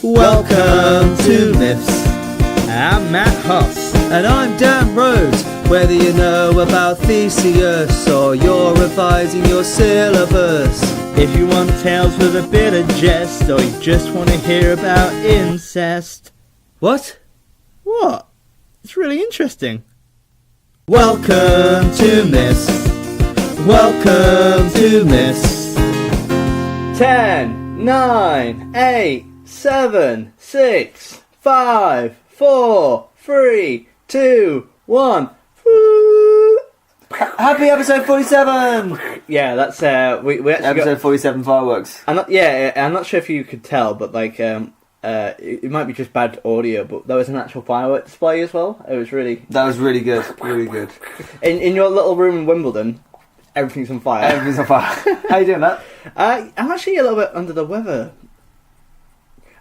Welcome to Miffs. I'm Matt Huss. And I'm Dan Rhodes. Whether you know about Theseus or you're revising your syllabus, If you want tales with a bit of jest, or you just want to hear about incest. What? What? It's really interesting. Welcome to Miffs. Welcome to Miffs. 10, 9, 8, 7, 6, 5, 4, 3, 2, 1. Happy episode 47! Yeah, that's we actually Episode 47 fireworks. I'm not sure if you could tell, but it might be just bad audio, but there was an actual firework display as well. It was really... That was really good, really good. In your little room in Wimbledon, everything's on fire. Everything's on fire. How you doing, Matt? I'm actually a little bit under the weather.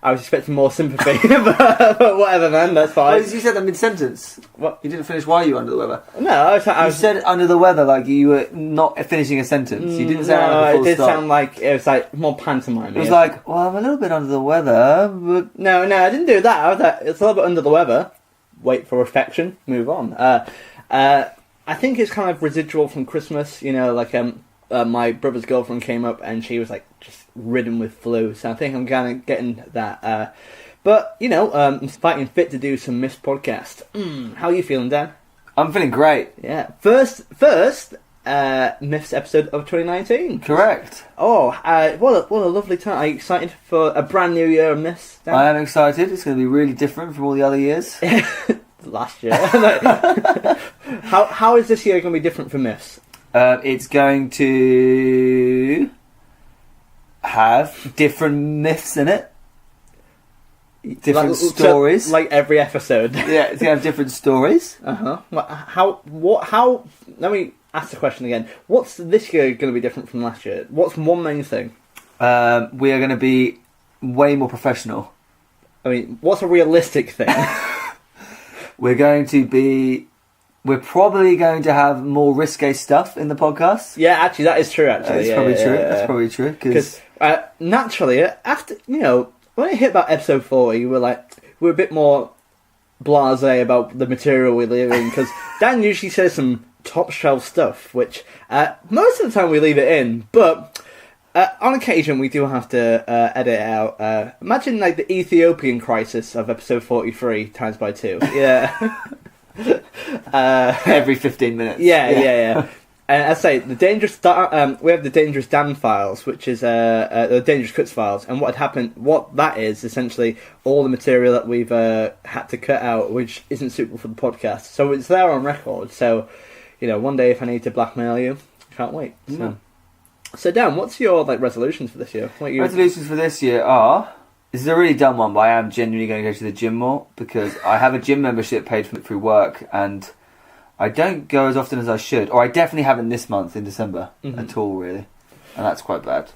I was expecting more sympathy, but whatever, man, that's fine. Oh, you said that mid-sentence. What? You didn't finish why you were under the weather. No, I was You said under the weather like you were not finishing a sentence. You didn't say it like a full it did stop. sound like it was like more pantomime. It was like, well, I'm a little bit under the weather, but... No, I didn't do that. I was like, it's a little bit under the weather. Wait for affection, move on. I think it's kind of residual from Christmas, you know, like my brother's girlfriend came up and she was like just ridden with flu, so I think I'm kind of getting that. But, you know, I'm fighting fit to do some Miffs podcast. How are you feeling, Dan? I'm feeling great. Yeah. First Miffs episode of 2019. Correct. Oh, what a lovely time. Are you excited for a brand new year of Miffs, Dan? I am excited. It's going to be really different from all the other years. Last year. How is this year going to be different for Miffs? It's going to have different myths in it. Different stories. Like every episode. Yeah, it's going to have different stories. Uh-huh. How... Let me ask the question again. What's this year going to be different from last year? What's one main thing? We are going to be way more professional. I mean, what's a realistic thing? We're probably going to have more risque stuff in the podcast. Yeah, actually, that is true, actually. That's probably true. Because naturally, after, you know, when it hit about episode 40, we're a bit more blasé about the material we live in, because Dan usually says some top shelf stuff, which most of the time we leave it in, but on occasion we do have to edit it out. Imagine like the Ethiopian crisis of episode 43 times by 2. Yeah. Every 15 minutes. Yeah. And I say the dangerous. We have the dangerous Dan files, which is the dangerous cuts files, and what that is essentially all the material that we've had to cut out, which isn't suitable for the podcast. So it's there on record. So, you know, one day if I need to blackmail you, can't wait. So Dan, what's your resolutions for this year? Resolutions for this year are... This is a really dumb one, but I am genuinely going to go to the gym more, because I have a gym membership paid for through work, and I don't go as often as I should. Or I definitely haven't this month in December at all, really. And that's quite bad.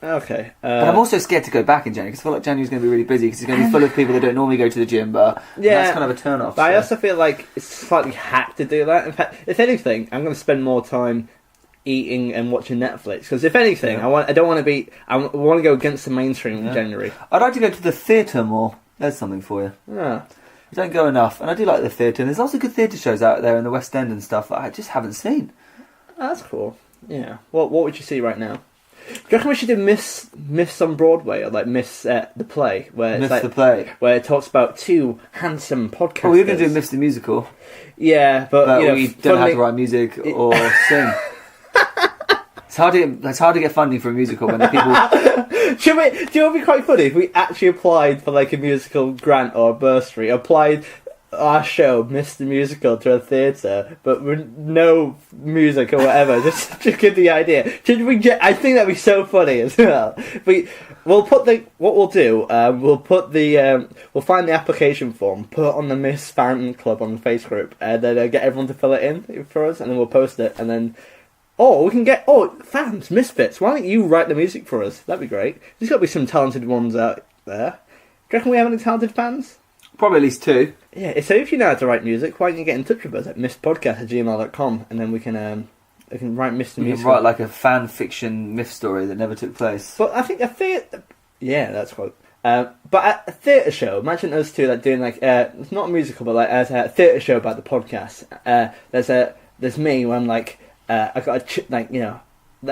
Okay. But I'm also scared to go back in January, because I feel like January's going to be really busy, because it's going to be full of people that don't normally go to the gym, but that's kind of a turn-off. But I also feel like it's slightly hacked to do that. In fact, if anything, I'm going to spend more time eating and watching Netflix, because if anything, I want to go against the mainstream in January. I'd like to go to the theatre more. There's something for you. Yeah. I don't go enough, and I do like the theatre, and there's lots of good theatre shows out there in the West End and stuff that I just haven't seen. That's cool. Yeah. What would you see right now? Do you reckon we should do Miffs on Broadway, or like Miffs the play, where Miffs the play, where it talks about two handsome podcasters? Oh, we're going to do Miffs the musical. Yeah, but you know, we don't have to write music or sing. It's hard to get funding for a musical when the people... Do you know what would be quite funny if we actually applied for like a musical grant or a bursary, applied our show, Miffs the Musical, to a theatre, but with no music or whatever, just to give the idea. I think that'd be so funny as well. We'll find the application form, put it on the Miffs Fan Club on the Face group, and then get everyone to fill it in for us, and then we'll post it, and then... we can get... fans, misfits, why don't you write the music for us? That'd be great. There's got to be some talented ones out there. Do you reckon we have any talented fans? Probably at least 2. Yeah, so if you know how to write music, why don't you get in touch with us at misspodcast@gmail.com, and then we can write Miffs the Musical. You can write like a fan fiction myth story that never took place. But I think yeah, that's quite... But at a theatre show, imagine those two like doing like it's not a musical, but like as a theatre show about the podcast. There's me when I'm like I got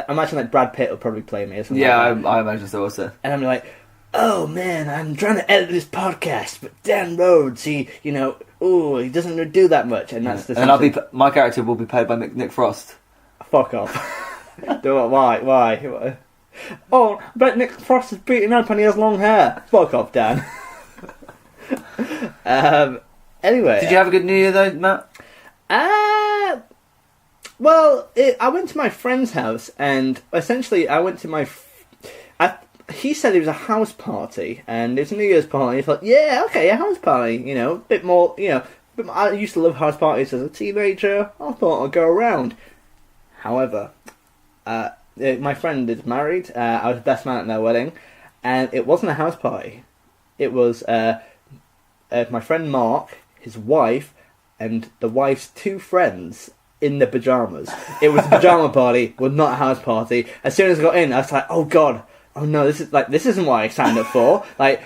imagine like Brad Pitt will probably play me or something. Yeah, like that. I imagine so also. And I'm like, oh man, I'm trying to edit this podcast, but Dan Rhodes, he he doesn't do that much, and that's the. And my character will be played by Nick Frost. Fuck off. Why? Oh, but Nick Frost is beating up and he has long hair. Fuck off, Dan. Anyway. Did you have a good New Year though, Matt? Well, I went to my friend's house, and essentially I went to he said it was a house party, and it's a New Year's party. I thought, yeah, okay, a house party, a bit more, but I used to love house parties as a teenager. I thought I'd go around. However, my friend is married. I was best man at their wedding, and it wasn't a house party. It was my friend Mark, his wife, and the wife's two friends in the pajamas. It was a pajama party, was not a house party. As soon as I got in, I was like, oh god, oh no, this isn't what I signed up for. And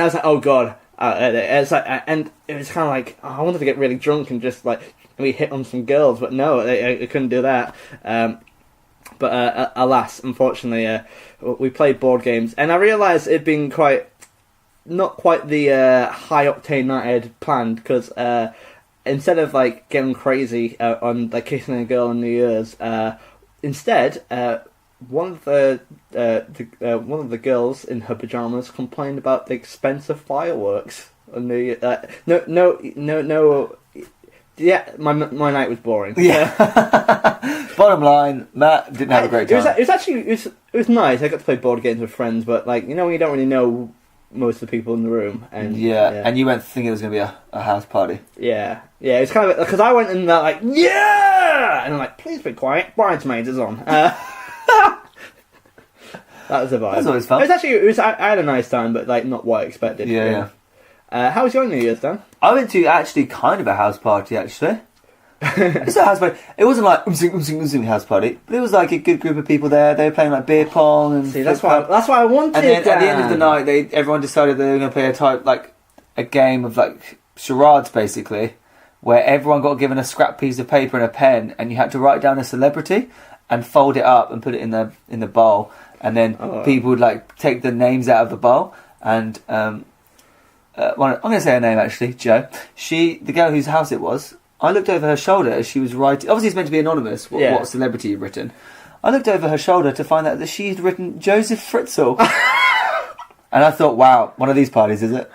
I was like, oh god. It's like, and it was kind of like, I wanted to get really drunk and just like maybe hit on some girls, but no, I couldn't do that. But alas, unfortunately, we played board games, and I realised it'd been not quite the high octane night I had planned, because instead of like getting crazy on like kissing a girl on New Year's, instead one of the girls in her pajamas complained about the expense of fireworks on New Year. No. Yeah, my night was boring. Yeah. Bottom line, Matt didn't have a great time. It was nice. I got to play board games with friends, but like when you don't really know most of the people in the room, and and you went thinking it was going to be a house party. Yeah. It's kind of because I went and they're like, yeah, and I'm like, please be quiet. Bridesmaids is on. That was a vibe. That's always fun. I had a nice time, but like not what I expected. Yeah. How was your New Year's, Dan? I went to actually kind of a house party, actually. It's a house party. It wasn't like house party, but it was like a good group of people there. They were playing like beer pong and. See, that's why I wanted. And then at the end of the night, everyone decided they were going to play a game of like charades, basically, where everyone got given a scrap piece of paper and a pen, and you had to write down a celebrity and fold it up and put it in the bowl, and then people would like take the names out of the bowl and. I'm going to say her name actually, Jo. The girl whose house it was, I looked over her shoulder as she was writing. Obviously, it's meant to be anonymous. What celebrity you've written? I looked over her shoulder to find out that she had written Joseph Fritzl, and I thought, wow, one of these parties, is it?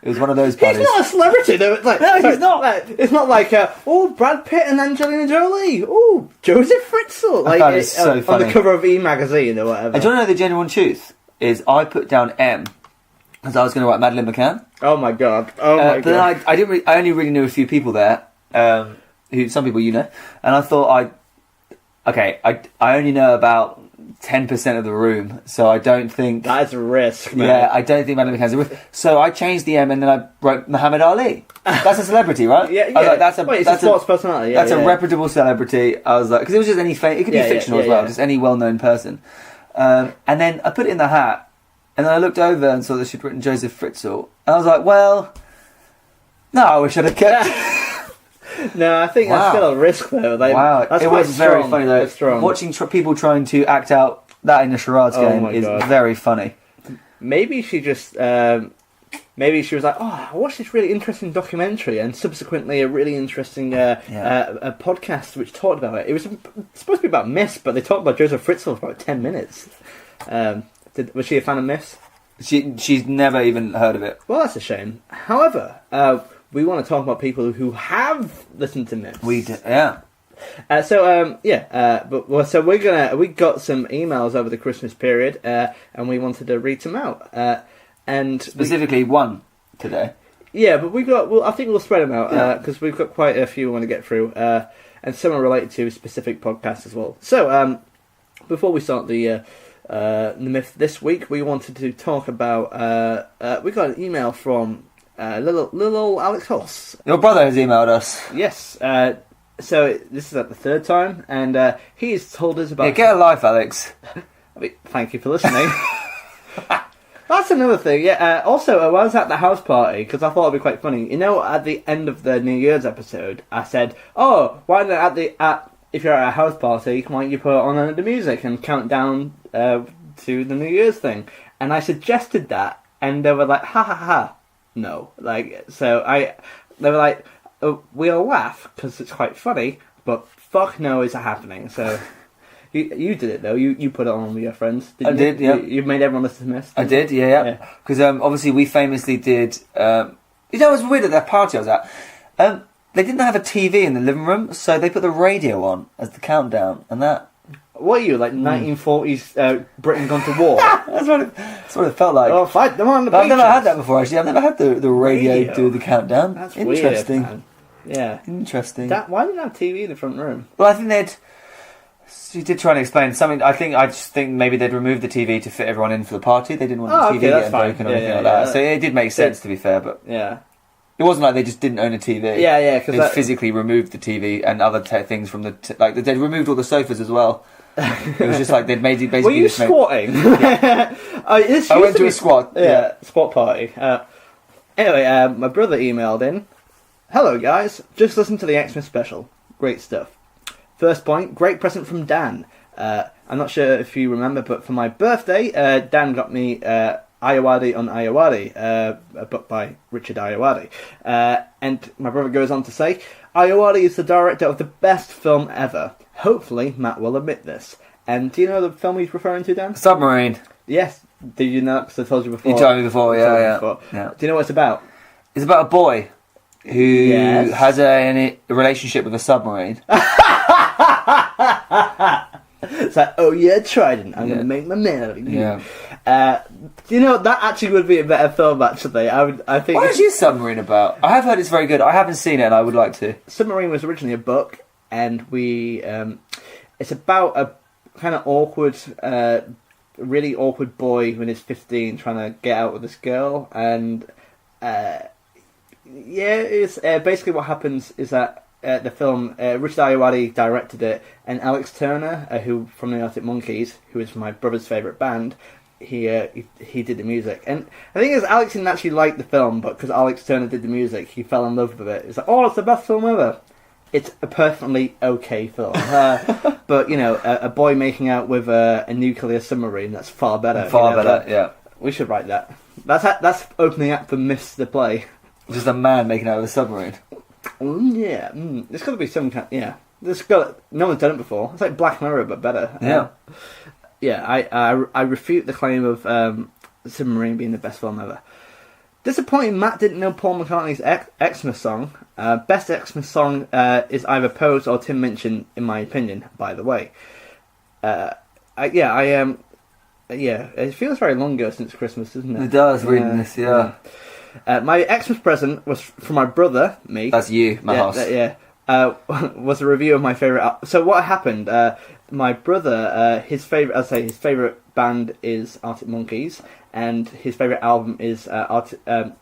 It was one of those parties. He's not a celebrity, though. No, he's not. It's not like Brad Pitt and Angelina Jolie. Oh, Joseph Fritzl. I found it so funny. On the cover of E! Magazine or whatever. And do you want to know the genuine truth? Is I put down M. Because I was going to write Madeleine McCann. Oh my god! But then I didn't. I only really knew a few people there, who some people and I thought I only know about 10% of the room, so I don't think that's a risk. Man. Yeah, I don't think Madeleine McCann's a risk. So I changed the M and then I wrote Muhammad Ali. That's a celebrity, right? Yeah. That's a sports personality. Yeah, that's a reputable celebrity. I was like, because it was just any it could be fictional as well, just any well-known person. And then I put it in the hat. And then I looked over and saw that she'd written Joseph Fritzl. And I was like, well, no, I wish I'd have kept. No, I think that's still a risk, though. Wow, that's it was very funny, though. Strong. Watching people trying to act out that in a charades game is very funny. Maybe she just... maybe she was like, oh, I watched this really interesting documentary and subsequently a really interesting a podcast which talked about it. It was supposed to be about MIFF, but they talked about Joseph Fritzl for about 10 minutes. Was she a fan of MIFFs? She's never even heard of it. Well, that's a shame. However, we want to talk about people who have listened to MIFFs. We do, yeah. So we got some emails over the Christmas period, and we wanted to read some out. And specifically one today. Yeah, but I think we'll spread them out because we've got quite a few we want to get through, and some are related to specific podcasts as well. So before we start the MIFF this week, we wanted to talk about. We got an email from little old Alex Hoss. Your brother has emailed us. Yes. So this is at the third time, and he's told us about. Yeah, get a life, Alex. Thank you for listening. That's another thing, yeah. Also, I was at the house party, because I thought it'd be quite funny. You know, at the end of the New Year's episode, I said, oh, why not if you're at a house party, why don't you put on the music and count down to the New Year's thing? And I suggested that, and they were like, ha ha ha, no. Like, they were like, oh, we'll laugh, because it's quite funny, but fuck no is happening, so... You did it though. You put it on with your friends. I did, yeah. You made everyone listen to Miffs. I did, yeah. Because obviously we famously did. It was weird at that party I was at. They didn't have a TV in the living room, so they put the radio on as the countdown, and that. What are you, like 1940s Britain gone to war? that's what it felt like. Oh, fight them on the I've never had that before. Actually, I've never had the radio do the countdown. That's interesting. Weird, man. Yeah, interesting. Why didn't they have TV in the front room? Well, I think they'd. She did try and explain something. I just think maybe they'd removed the TV to fit everyone in for the party. They didn't want the TV getting broken or anything like that. So it did make sense, to be fair. But yeah, it wasn't like they just didn't own a TV. Yeah, because they physically removed the TV and other things from the like they'd removed all the sofas as well. It was just like they'd made it basically. Were you squatting? Yeah. I went to a squat. Yeah, squat party. Anyway, my brother emailed in. Hello guys, just listened to the Xmas special. Great stuff. First point, great present from Dan. I'm not sure if you remember, but for my birthday, Dan got me Ayawadi on Ayawadi, a book by Richard Ayawadi. And my brother goes on to say, Ayawadi is the director of the best film ever. Hopefully, Matt will admit this. And do you know the film he's referring to, Dan? Submarine. Yes. Did you know? Because I told you before. You told me before, yeah. Do you know what it's about? It's about a boy who has a relationship with a submarine. It's like, oh yeah, Trident, I'm gonna make my man out of you. Yeah. You know, that actually would be a better film. Actually, I think. What is your Submarine about? I have heard it's very good. I haven't seen it, and I would like to. Submarine was originally a book, and it's about a kind of awkward, really awkward boy when he's 15 trying to get out with this girl, and it's basically what happens is that. The film, Richard Ayoade directed it, and Alex Turner, who from the Arctic Monkeys, who is my brother's favourite band, he did the music. And the thing is, Alex didn't actually like the film, but because Alex Turner did the music, he fell in love with it. It's like, oh, it's the best film ever. It's a perfectly okay film. But, you know, a boy making out with a nuclear submarine, that's far better. Far better, yeah. We should write that. That's opening up for Miffs the play. Just a man making out with a submarine. There's got to be some kind. Yeah, no one's done it before. It's like Black Mirror, but better. I refute the claim of Submarine being the best film ever. Disappointing, Matt didn't know Paul McCartney's Xmas song. Best Xmas song is either Pose or Tim Minchin, in my opinion. By the way, it feels very long ago since Christmas, doesn't it? It does. Reading this, my Xmas present was from my brother, me. That's you, my house. Was a review of my favourite... So what happened, my brother, his favourite band is Arctic Monkeys, and his favourite album is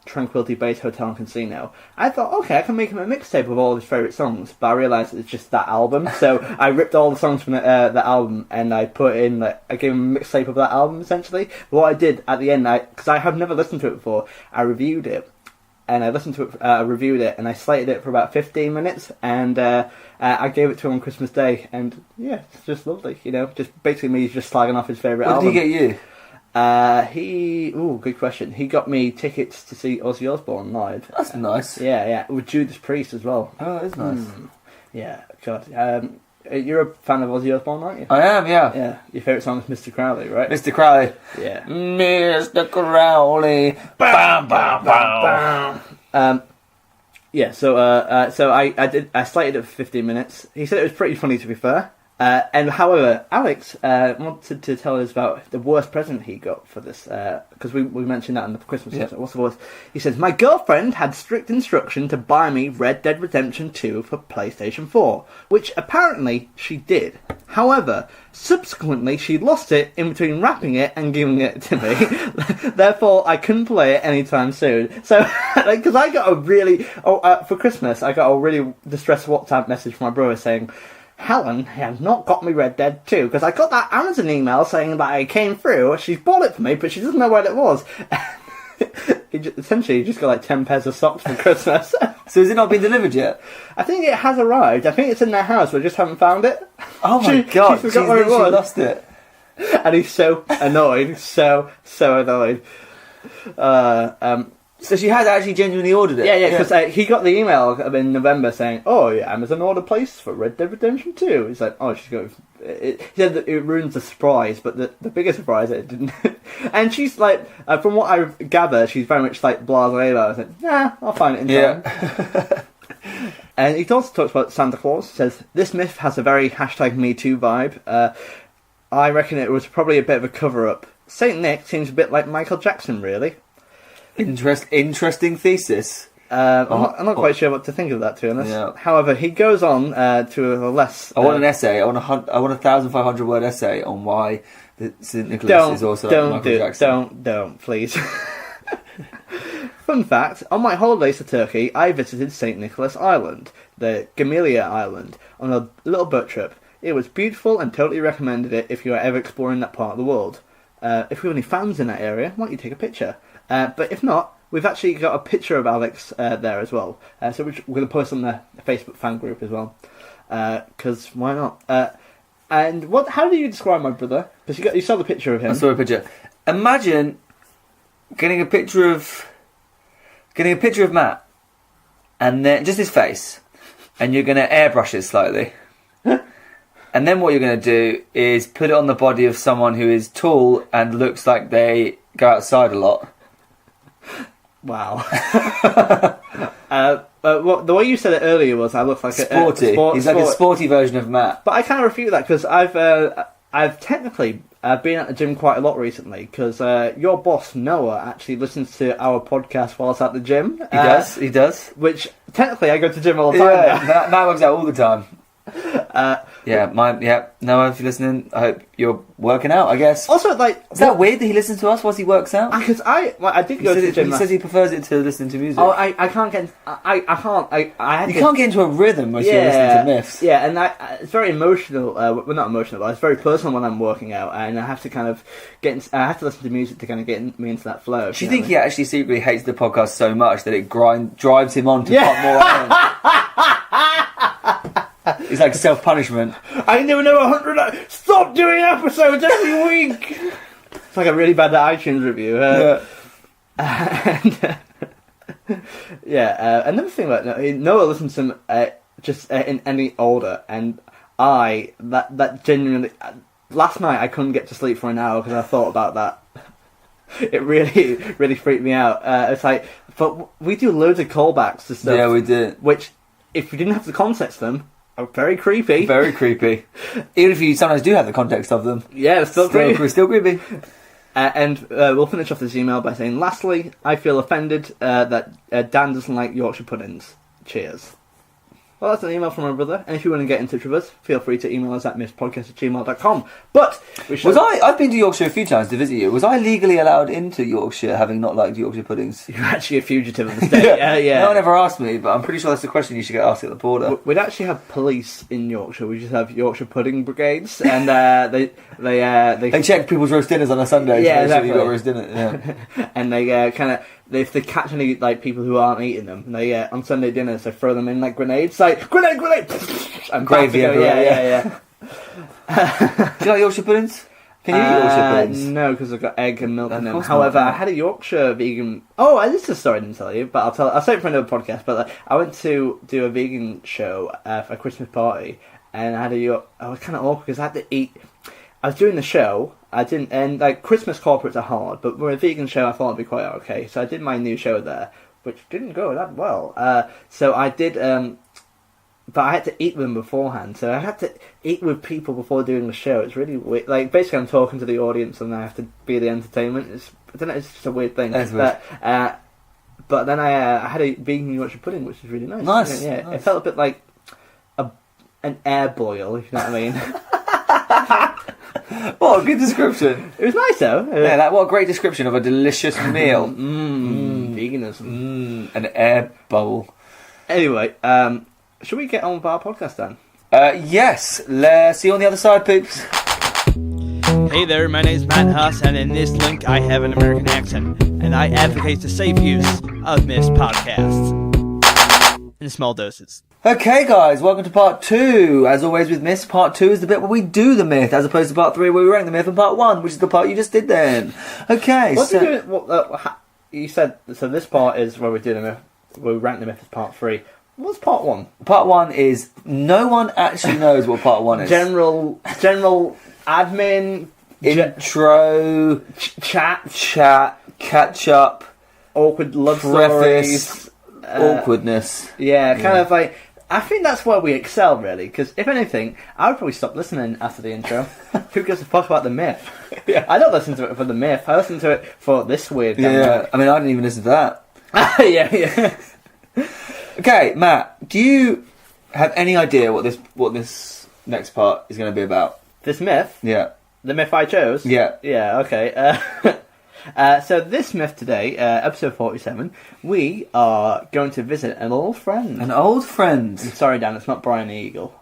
Tranquility Base Hotel and Casino. I thought, okay, I can make him a mixtape of all of his favourite songs, but I realised it's just that album, so I ripped all the songs from the album, and I put in, I gave him a mixtape of that album, essentially. But what I did at the end, because I have never listened to it before, I reviewed it, and I listened to it, reviewed it, and I slated it for about 15 minutes, and I gave it to him on Christmas Day, and yeah, it's just lovely, you know, just basically me just slagging off his favourite album. What did he get you? Good question. He got me tickets to see Ozzy Osbourne live. That's nice. Yeah, with Judas Priest as well. Oh, that is nice. Yeah, God. You're a fan of Ozzy Osbourne, aren't you? I am, yeah. Yeah, your favourite song is Mr. Crowley, right? Mr. Crowley. Yeah. Mr. Crowley. Bam, bam, bam. So I slated it for 15 minutes. He said it was pretty funny, to be fair. And however, Alex wanted to tell us about the worst present he got for this, because we mentioned that in the Christmas episode. What's the worst? He says, my girlfriend had strict instruction to buy me Red Dead Redemption 2 for PlayStation 4, which apparently she did. However, subsequently she lost it in between wrapping it and giving it to me. Therefore, I couldn't play it anytime soon. So, because I got for Christmas, I got a really distressed WhatsApp message from my brother saying, Helen has not got me Red Dead 2, because I got that Amazon email saying that it came through, she's bought it for me, but she doesn't know what it was. Essentially, you just got like 10 pairs of socks for Christmas. So has it not been delivered yet? I think it has arrived. I think it's in their house, we just haven't found it. Oh my God, she forgot where it was. lost it. And he's so annoyed, so annoyed. So she has actually genuinely ordered it? Yeah, because he got the email in November saying, "Oh, yeah, Amazon order placed for Red Dead Redemption 2." He's like, "Oh, she's going." He said that it ruins the surprise, but the biggest surprise it didn't. And she's like, from what I gather, she's very much like blasé about it. Like, nah, I'll find it in time. Yeah. And he also talks about Santa Claus. Says this myth has a very #MeToo vibe. I reckon it was probably a bit of a cover-up. Saint Nick seems a bit like Michael Jackson, really. Interesting thesis. I'm not quite sure what to think of that, to be honest. Yeah. However, he goes on to a less... I want an essay. I want a 1,500 word essay on why St. Nicholas is also like Michael Jackson. Don't, please. Fun fact, on my holidays to Turkey, I visited St. Nicholas Island, the Gamelia Island, on a little boat trip. It was beautiful and totally recommended it if you are ever exploring that part of the world. If you have any fans in that area, why don't you take a picture? But if not, we've actually got a picture of Alex there as well. So we're going to post on the Facebook fan group as well. Because why not? And how do you describe my brother? Because you saw the picture of him. I saw a picture. Imagine getting a picture of Matt, and then just his face, and you're going to airbrush it slightly. And then what you're going to do is put it on the body of someone who is tall and looks like they go outside a lot. Wow. The way you said it earlier was I look like sporty. He's like a sporty version of Matt. But I can't refute that because I've technically been at the gym quite a lot recently because your boss Noah actually listens to our podcast whilst at the gym. He does. Which technically I go to the gym all the time. Yeah, Matt works out all the time. Noah, if you're listening, I hope you're working out, I guess. Also, like... Is that weird that he listens to us whilst he works out? Because I did go to the gym. He says he prefers it to listening to music. Oh, I can't get... I can't... You can't get into a rhythm when you're listening to Miffs. Yeah, and it's very emotional. Well, not emotional, but it's very personal when I'm working out, and I have to kind of I have to listen to music to kind of get me into that flow. Do you think he actually secretly hates the podcast so much that it drives him on to put more on? It's like self-punishment. I never know 100... Stop doing episodes every week! It's like a really bad iTunes review. Another thing about Noah listens to him in any order, and that genuinely... last night I couldn't get to sleep for an hour because I thought about that. It really, really freaked me out. It's like... But we do loads of callbacks to stuff. Yeah, we did. Which, if we didn't have to context them... very creepy. Very creepy. Even if you sometimes do have the context of them. Yeah, it's still creepy. Still creepy. And we'll finish off this email by saying, lastly, I feel offended that Dan doesn't like Yorkshire puddings. Cheers. Well, that's an email from my brother, and if you want to get in touch with us, feel free to email us at misspodcast@gmail.com. But I've been to Yorkshire a few times to visit you. Was I legally allowed into Yorkshire, having not liked Yorkshire puddings? You're actually a fugitive of the state. Yeah. No one ever asked me, but I'm pretty sure that's a question you should get asked at the border. We'd actually have police in Yorkshire. We just have Yorkshire pudding brigades, and they check people's roast dinners on a Sunday. Yeah, to exactly. Sure you got roast dinner. Yeah. And they kind of. If they catch any people who aren't eating them, they on Sunday dinners they throw them in like grenades, like grenade, and gravy. Yeah. Do you like Yorkshire puddings? Can you eat Yorkshire puddings? No, because I've got egg and milk in them. However, I had a Yorkshire vegan. Oh, this is a story I didn't tell you, but I'll say it for another podcast. But I went to do a vegan show for a Christmas party, and I was kind of awkward because I had to eat. I was doing the show. I didn't, and like Christmas corporates are hard, but for a vegan show, I thought it'd be quite okay. So I did my new show there, which didn't go that well. So I did, but I had to eat them beforehand. So I had to eat with people before doing the show. It's really weird. Like basically, I'm talking to the audience, and I have to be the entertainment. I don't know. It's just a weird thing. That's weird. But then I had a vegan Yorkshire pudding, which was really nice. Nice. Yeah, nice. It felt a bit like an air boil, if you know what I mean. What a good description. It was nice though. Yeah, what a great description of a delicious meal. Veganism. An air bowl. Anyway, should we get on with our podcast then? Yes. See you on the other side, poops. Hey there, my name's Matt Huss, and in this link I have an American accent, and I advocate the safe use of Miffs podcasts. In small doses. Okay, guys, welcome to part 2. As always with Myths, part 2 is the bit where we do the myth, as opposed to part 3 where we rank the myth, and part 1, which is the part you just did then. Okay, What do you said, so this part is where we do the myth, where we rank the myth as part 3. What's part 1? Part 1 is, no one actually knows what part 1 is. General admin, intro, chat, catch up, awkward love preface, stories, awkwardness. Yeah, kind of like. I think that's where we excel, really. Because if anything, I would probably stop listening after the intro. Who gives a fuck about the myth? Yeah. I don't listen to it for the myth. I listen to it for this weird. Yeah, I mean, I didn't even listen to that. yeah. Okay, Matt, do you have any idea what this next part is going to be about? This myth, Yeah. the myth I chose. Yeah. Yeah. Okay. So this myth today, episode 47, we are going to visit an old friend. An old friend. I'm sorry, Dan, it's not Brian the Eagle.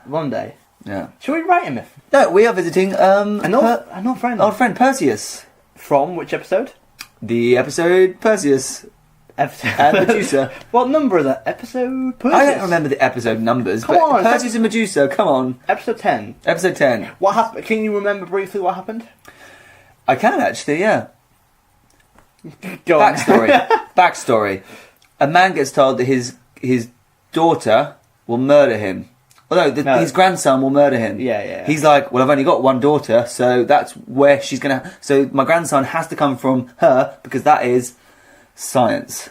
One day. Yeah. Should we write a myth? No, we are visiting An old friend. old friend Perseus. From which episode? The episode Perseus Episode. and Medusa. What number is that? Episode Perseus? I don't remember the episode numbers, Come but on, Perseus and Medusa, come on. Episode 10. Episode 10. What happened? Can you remember briefly what happened? I can actually, yeah. Go on. Backstory. A man gets told that his daughter will murder him. Well, no, his grandson will murder him. Yeah. He's like, well, I've only got one daughter, so that's where she's going to... So my grandson has to come from her, because that is science.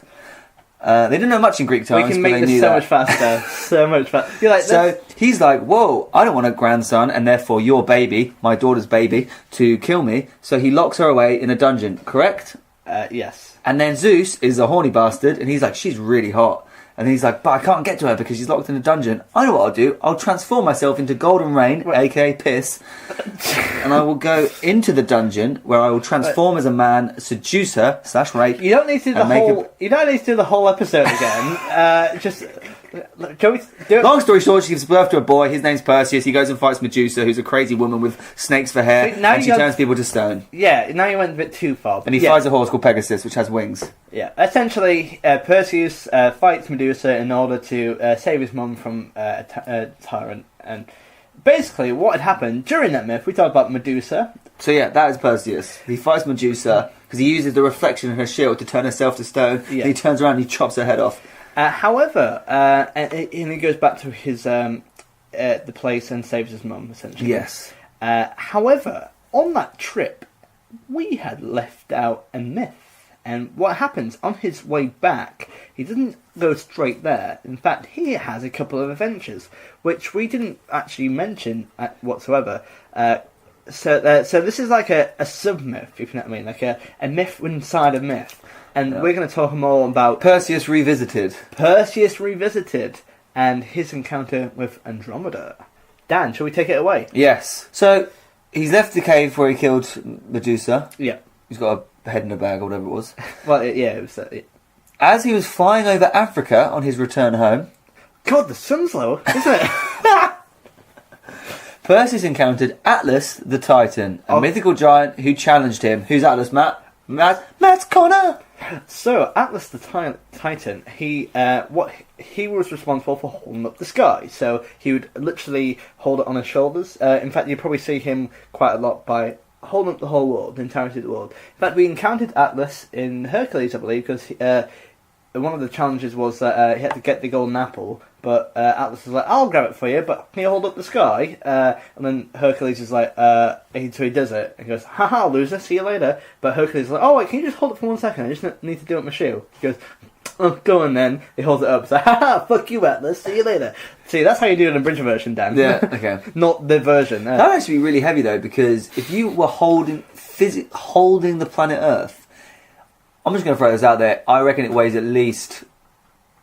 They didn't know much in Greek times, We can but make they this knew so that. much faster. So much faster. You're like, So he's like, whoa, I don't want a grandson, and therefore your baby, my daughter's baby, to kill me. So he locks her away in a dungeon, correct? yes. And then Zeus is a horny bastard, and he's like, she's really hot. And he's like, but I can't get to her because she's locked in a dungeon. I know what I'll do. I'll transform myself into Golden Rain, aka Piss, and I will go into the dungeon where I will transform as a man, seduce her / rape. You don't need to do the whole. You don't need to do the whole episode again. Just. Shall we do it? Long story short, she gives birth to a boy. His name's Perseus. He goes and fights Medusa, who's a crazy woman with snakes for hair, See, now and she turns people to stone. Yeah. Now you went a bit too far. And he flies a horse called Pegasus, which has wings. Yeah. Essentially, Perseus fights Medusa in order to save his mum from a tyrant. And basically, what had happened during that myth, we talked about Medusa. So yeah, that is Perseus. He fights Medusa because he uses the reflection of her shield to turn herself to stone. Yeah. And he turns around and he chops her head off. However, and he goes back to his the place and saves his mum, essentially. Yes. However, on that trip, we had left out a myth. And what happens, on his way back, he doesn't go straight there. In fact, he has a couple of adventures, which we didn't actually mention whatsoever. So this is like a sub-myth, if you know what I mean, like a myth inside a myth. And we're going to talk more about Perseus Revisited. And his encounter with Andromeda. Dan, shall we take it away? Yes. So he's left the cave where he killed Medusa. Yeah. He's got a head in a bag or whatever it was. Well, it was... As he was flying over Africa on his return home, God, the sun's low, isn't it? Perseus encountered Atlas the Titan, a mythical giant who challenged him. Who's Atlas, Matt? Matt's Connor! So, Atlas the Titan, he was responsible for holding up the sky. So, he would literally hold it on his shoulders. In fact, you probably see him quite a lot by holding up the whole world, the entirety of the world. In fact, we encountered Atlas in Hercules, I believe, because one of the challenges was that he had to get the golden apple, but Atlas was like, I'll grab it for you, but can you hold up the sky? And then Hercules is like, so he does it, and he goes, haha, loser, see you later. But Hercules is like, oh wait, can you just hold it for 1 second? I just need to do it with my shoe. He goes, oh, go on then. He holds it up, it's like, haha, fuck you Atlas, see you later. See, that's how you do it in a bridge version, Dan. Yeah, okay. Not the version. That would actually be really heavy though, because if you were holding the planet Earth, I'm just going to throw this out there, I reckon it weighs at least,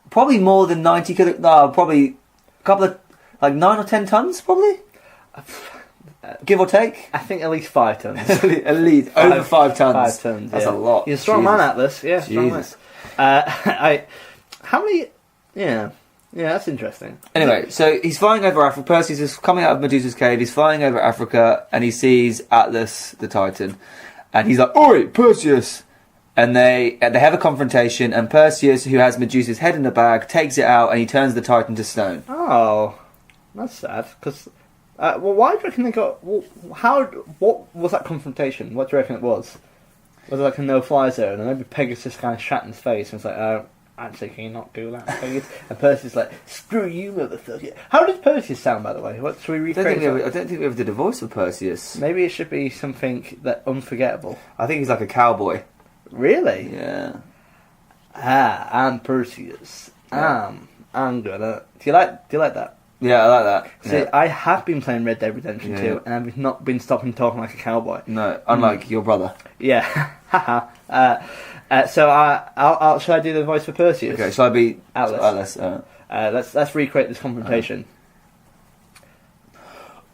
probably more than 90 kilos, no, probably a couple of, like 9 or 10 tons, probably? Give or take? I think at least 5 tons. At least, over 5 tons. 5 tons, That's yeah. a lot. You're a strong man, Atlas. Yeah, strong man. Jesus. How many... Yeah. Yeah, that's interesting. Anyway, so he's flying over Africa. Perseus is coming out of Medusa's cave. He's flying over Africa, and he sees Atlas, the Titan, and he's like, "Oi, Perseus!" And they have a confrontation, and Perseus, who has Medusa's head in a bag, takes it out, and he turns the Titan to stone. Oh, that's sad. Because, why do you reckon they got? What was that confrontation? What do you reckon it was? Was it like a no-fly zone? And maybe Pegasus kind of shat in his face and was like, "Oh, actually, can you not do that, Pegasus?" And Perseus is like, "Screw you, motherfucker." How does Perseus sound, by the way? What should we recreate? I don't think we ever did a voice for Perseus. Maybe it should be something that unforgettable. I think he's like a cowboy. Really? Yeah. I'm Perseus. I'm gonna. Do you like that? Yeah, I like that. See, Yeah. I have been playing Red Dead Redemption 2, and I've not been stopping talking like a cowboy. No, unlike your brother. Yeah, haha. So I'll shall I do the voice for Perseus? Okay, shall I be Atlas? Atlas? Let's recreate this confrontation.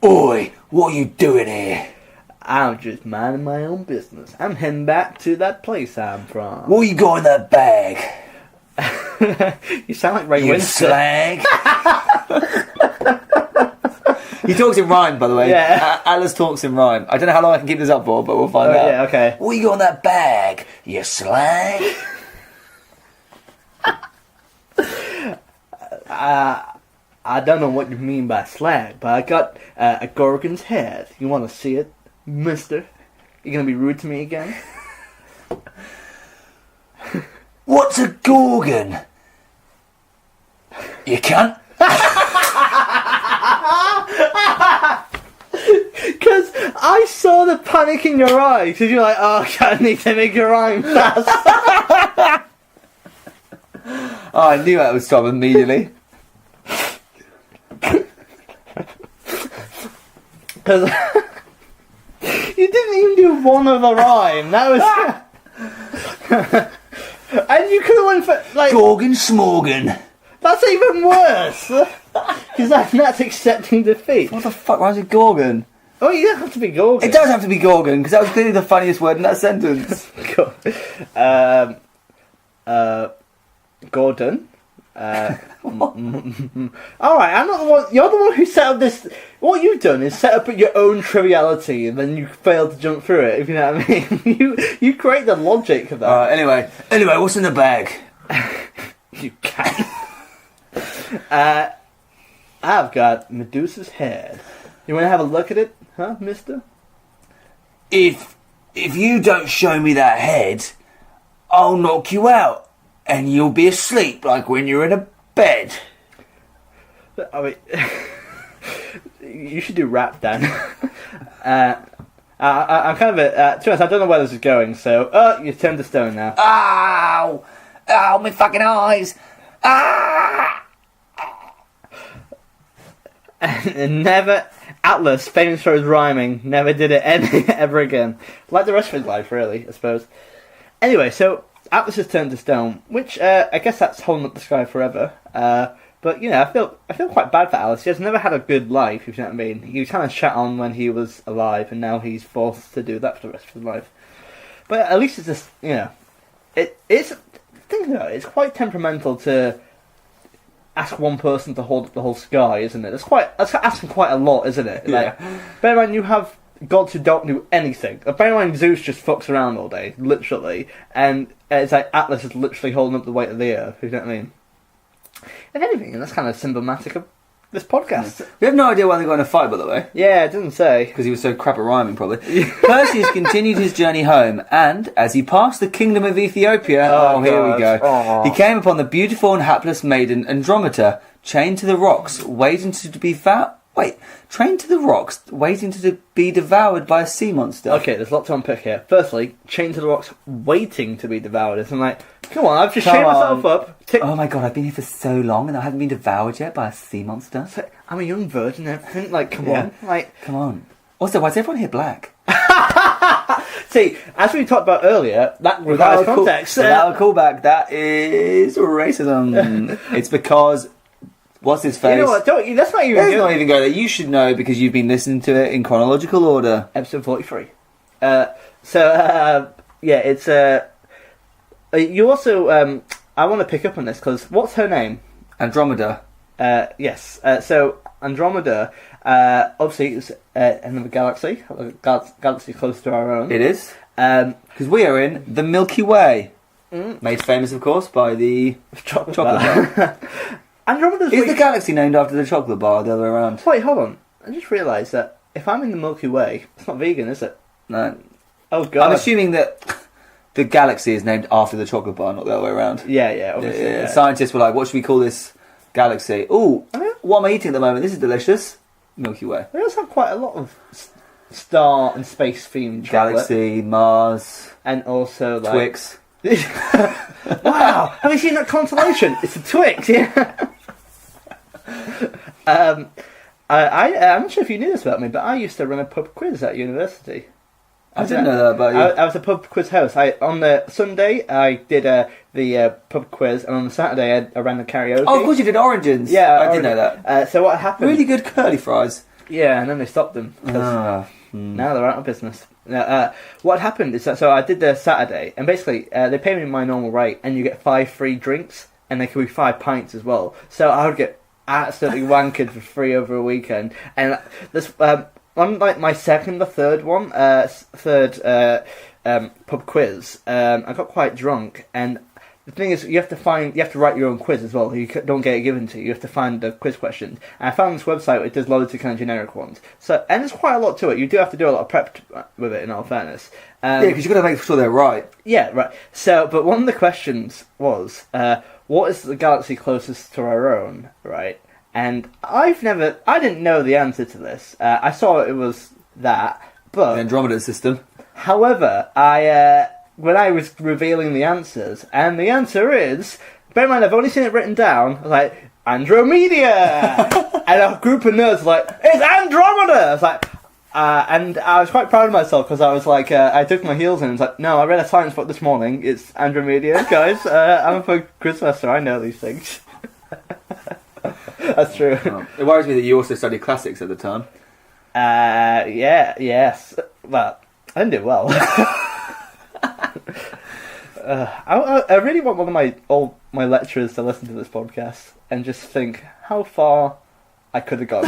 Oi, what are you doing here? I'm just minding my own business. I'm heading back to that place I'm from. What you got in that bag? You sound like Ray You Winston. slag. He talks in rhyme, by the way. Yeah. Atlas talks in rhyme. I don't know how long I can keep this up for, but we'll find out. Yeah, okay. What you got in that bag? You slag. I don't know what you mean by slag, but I got a Gorgon's head. You want to see it, mister? You gonna be rude to me again? What's a gorgon? You cunt. Because I saw the panic in your eyes, because you're like, "Oh, I need to make your rhyme fast." Oh, I knew that would stop immediately. Because you didn't even do one of the rhyme. That was... And you could have went for, like... Gorgon Smorgon. That's even worse. Because that's accepting defeat. What the fuck rhymes with Gorgon? Oh, you don't have to be Gorgon. It does have to be Gorgon, because that was clearly the funniest word in that sentence. Gordon. Alright, I'm not the one. You're the one who set up this. What you've done is set up your own triviality, and then you failed to jump through it. If you know what I mean, you create the logic of that. Anyway, what's in the bag? You can't. I've got Medusa's head. You want to have a look at it, huh, Mister? If you don't show me that head, I'll knock you out. And you'll be asleep like when you're in a bed. I mean, you should do rap, Dan. I'm kind of to be honest, I don't know where this is going, so... Oh, you turned to stone now. Ow! Ow, my fucking eyes! Ah! And never... Atlas, famous for his rhyming, never did it ever again. Like the rest of his life, really, I suppose. Anyway, so... Atlas has turned to stone, which I guess that's holding up the sky forever. But you know, I feel quite bad for Atlas. He has never had a good life, if you know what I mean. He was kind of shat on when he was alive, and now he's forced to do that for the rest of his life. But at least it's just, you know, it's quite temperamental to ask one person to hold up the whole sky, isn't it? That's asking quite a lot, isn't it? Like, bear in mind you have gods who don't do anything. Bear in mind Zeus just fucks around all day, literally, and it's like Atlas is literally holding up the weight of the earth, you know what I mean? If anything, that's kind of symptomatic of this podcast. We have no idea why they got in a fight, by the way. Yeah, it doesn't say. Because he was so crap at rhyming, probably. Perseus continued his journey home, and as he passed the kingdom of Ethiopia... here we go. Aww. He came upon the beautiful and hapless maiden Andromeda, chained to the rocks, waiting to be trained to the rocks, waiting to be devoured by a sea monster. Okay, there's a lot to unpick here. Firstly, chained to the rocks, waiting to be devoured. I'm like, come on, I've just chained myself up. Oh my god, I've been here for so long and I haven't been devoured yet by a sea monster. Like, I'm a young virgin and everything. Like, come on. Like, come on. Also, why is everyone here black? See, as we talked about earlier, that requires context. Without a callback, that is racism. It's because... What's his face? You know what? Let's not even not even go there. You should know because you've been listening to it in chronological order. Episode 43. It's... you also... I want to pick up on this because what's her name? Andromeda. Yes. So Andromeda, obviously, is another galaxy, galaxy close to our own. It is. Because we are in the Milky Way. Made famous, of course, by the chocolate bar. Andromeda's Is the galaxy named after the chocolate bar or the other way around? Wait, hold on. I just realised that if I'm in the Milky Way, it's not vegan, is it? No. Oh, God. I'm assuming that the galaxy is named after the chocolate bar, not the other way around. Yeah, obviously. Yeah. Scientists were like, what should we call this galaxy? Ooh, what am I eating at the moment? This is delicious. Milky Way. We also have quite a lot of star and space themed chocolate. Galaxy, Mars, and also like Twix. Wow, have you seen that constellation? It's a Twix, yeah. I'm not sure if you knew this about me, but I used to run a pub quiz at university. I didn't know that about you. I was a pub quiz host. On the Sunday, I did the pub quiz, and on the Saturday, I ran the karaoke. Oh, of course you did Origins. Yeah, I did know that. So what happened? Really good curly fries. Yeah, and then they stopped them. Now they're out of business. What happened is that, so I did the Saturday, and basically they pay me my normal rate, and you get 5 free drinks, and they could be 5 pints as well. So I would get absolutely wankered for free over a weekend. And this on like my second or third one, pub quiz, I got quite drunk, and the thing is, you have to write your own quiz as well. You don't get it given to you. You have to find the quiz questions. And I found this website which does loads of kind of generic ones. So, and there's quite a lot to it. You do have to do a lot of prep with it, in all fairness. Yeah, because you've got to make sure they're right. Yeah, right. So, but one of the questions was, what is the galaxy closest to our own, right? And I didn't know the answer to this. I saw it was that, but... The Andromeda system. However, when I was revealing the answers, and the answer is, bear in mind, I've only seen it written down, I was like, Andromeda! And a group of nerds was like, it's Andromeda! I was like, and I was quite proud of myself, because I was like, I took my heels in and was like, no, I read a science book this morning, it's Andromeda, guys, I'm a quizmaster, I know these things. That's true. Oh, it worries me that you also studied classics at the time. Yes, but I didn't do well. I really want one of my lecturers to listen to this podcast and just think how far I could have gone.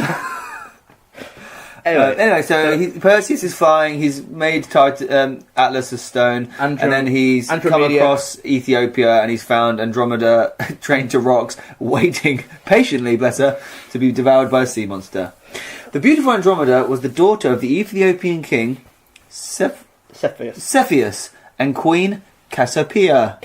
Anyway, so Perseus is flying. He's made Atlas of stone, and then he's come across Ethiopia, and he's found Andromeda trained to rocks, waiting patiently, bless her, to be devoured by a sea monster. The beautiful Andromeda was the daughter of the Ethiopian king Cepheus and Queen Cassiopeia.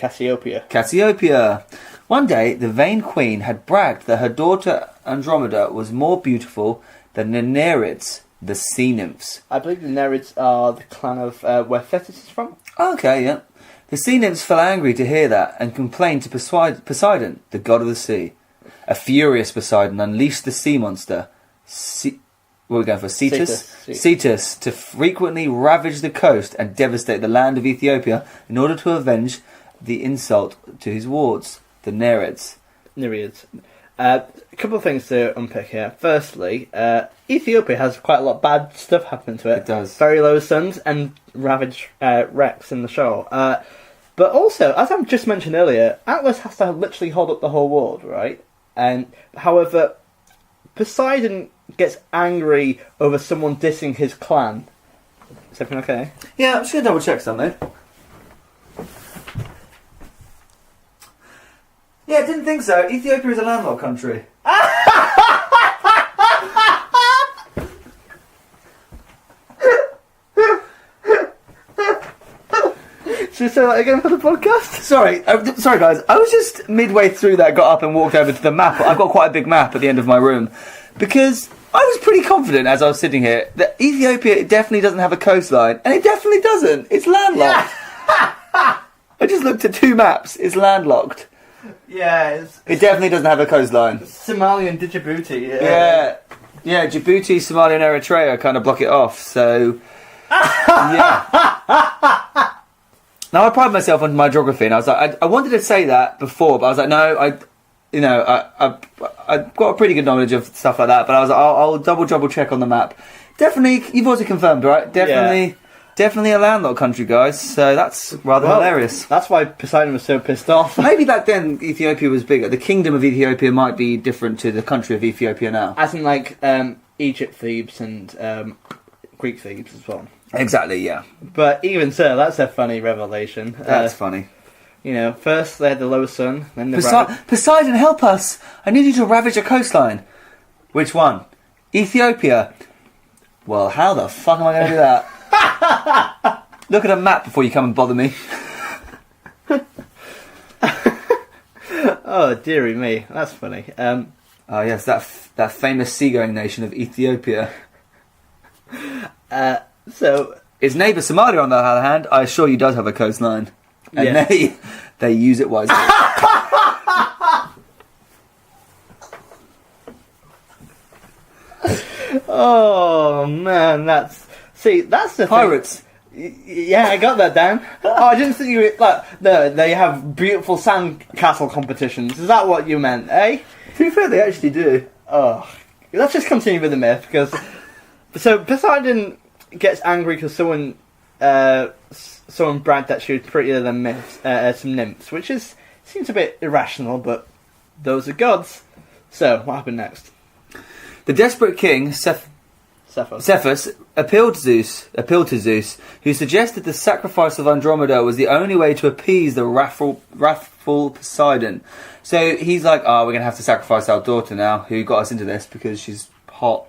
One day, the vain queen had bragged that her daughter Andromeda was more beautiful than the Nereids, the sea nymphs. I believe the Nereids are the clan of where Thetis is from. Okay, yeah. The sea nymphs felt angry to hear that and complained to Poseidon, the god of the sea. A furious Poseidon unleashed the sea monster, what are we going for? Cetus, to frequently ravage the coast and devastate the land of Ethiopia in order to avenge the insult to his wards, the Nereids. A couple of things to unpick here. Firstly, Ethiopia has quite a lot of bad stuff happen to it. It does. Very low suns and ravaged wrecks in the shore. But also, as I've just mentioned earlier, Atlas has to literally hold up the whole world, right? And however, Poseidon gets angry over someone dissing his clan. Is everything okay? Yeah, I'm just going to double check something. Yeah, I didn't think so. Ethiopia is a landlocked country. Should we say that again for the podcast? Sorry guys. I was just midway through that, got up and walked over to the map. I've got quite a big map at the end of my room. Because I was pretty confident as I was sitting here that Ethiopia definitely doesn't have a coastline. And it definitely doesn't. It's landlocked. I just looked at 2 maps. It's landlocked. Yeah, it definitely doesn't have a coastline. Somalia and Djibouti. Yeah, Djibouti, Somalia and Eritrea kind of block it off, so... yeah. Now, I pride myself on my geography, and I was like, I wanted to say that before, but I was like, no, I've got a pretty good knowledge of stuff like that, but I was like, I'll double check on the map. Definitely, you've also confirmed, right? Definitely. Definitely a landlocked country, guys. So that's rather hilarious. That's why Poseidon was so pissed off. Maybe back then Ethiopia was bigger. The kingdom of Ethiopia might be different to the country of Ethiopia now. As in, like, Egypt Thebes and Greek Thebes as well. Exactly, yeah. But even so, that's a funny revelation. That's funny. You know, first they had the lower sun, then the Poseidon, help us! I need you to ravage a coastline. Which one? Ethiopia. Well, how the fuck am I going to do that? Look at a map before you come and bother me. Oh, dearie me, that's funny. Oh yes, that famous seagoing nation of Ethiopia. So its neighbour Somalia, on the other hand, I assure you, does have a coastline, and they use it wisely. Oh man, that's the Pirates. thing. Yeah, I got that down. Oh, I didn't think you like. No, they have beautiful sandcastle competitions. Is that what you meant, eh? To be fair, they actually do. Oh, let's just continue with the myth because so Poseidon gets angry because someone bragged that she was prettier than some nymphs, which seems a bit irrational, but those are gods. So what happened next? The desperate king Cephus appealed to Zeus, who suggested the sacrifice of Andromeda was the only way to appease the wrathful Poseidon. So he's like, we're going to have to sacrifice our daughter now, who got us into this because she's hot.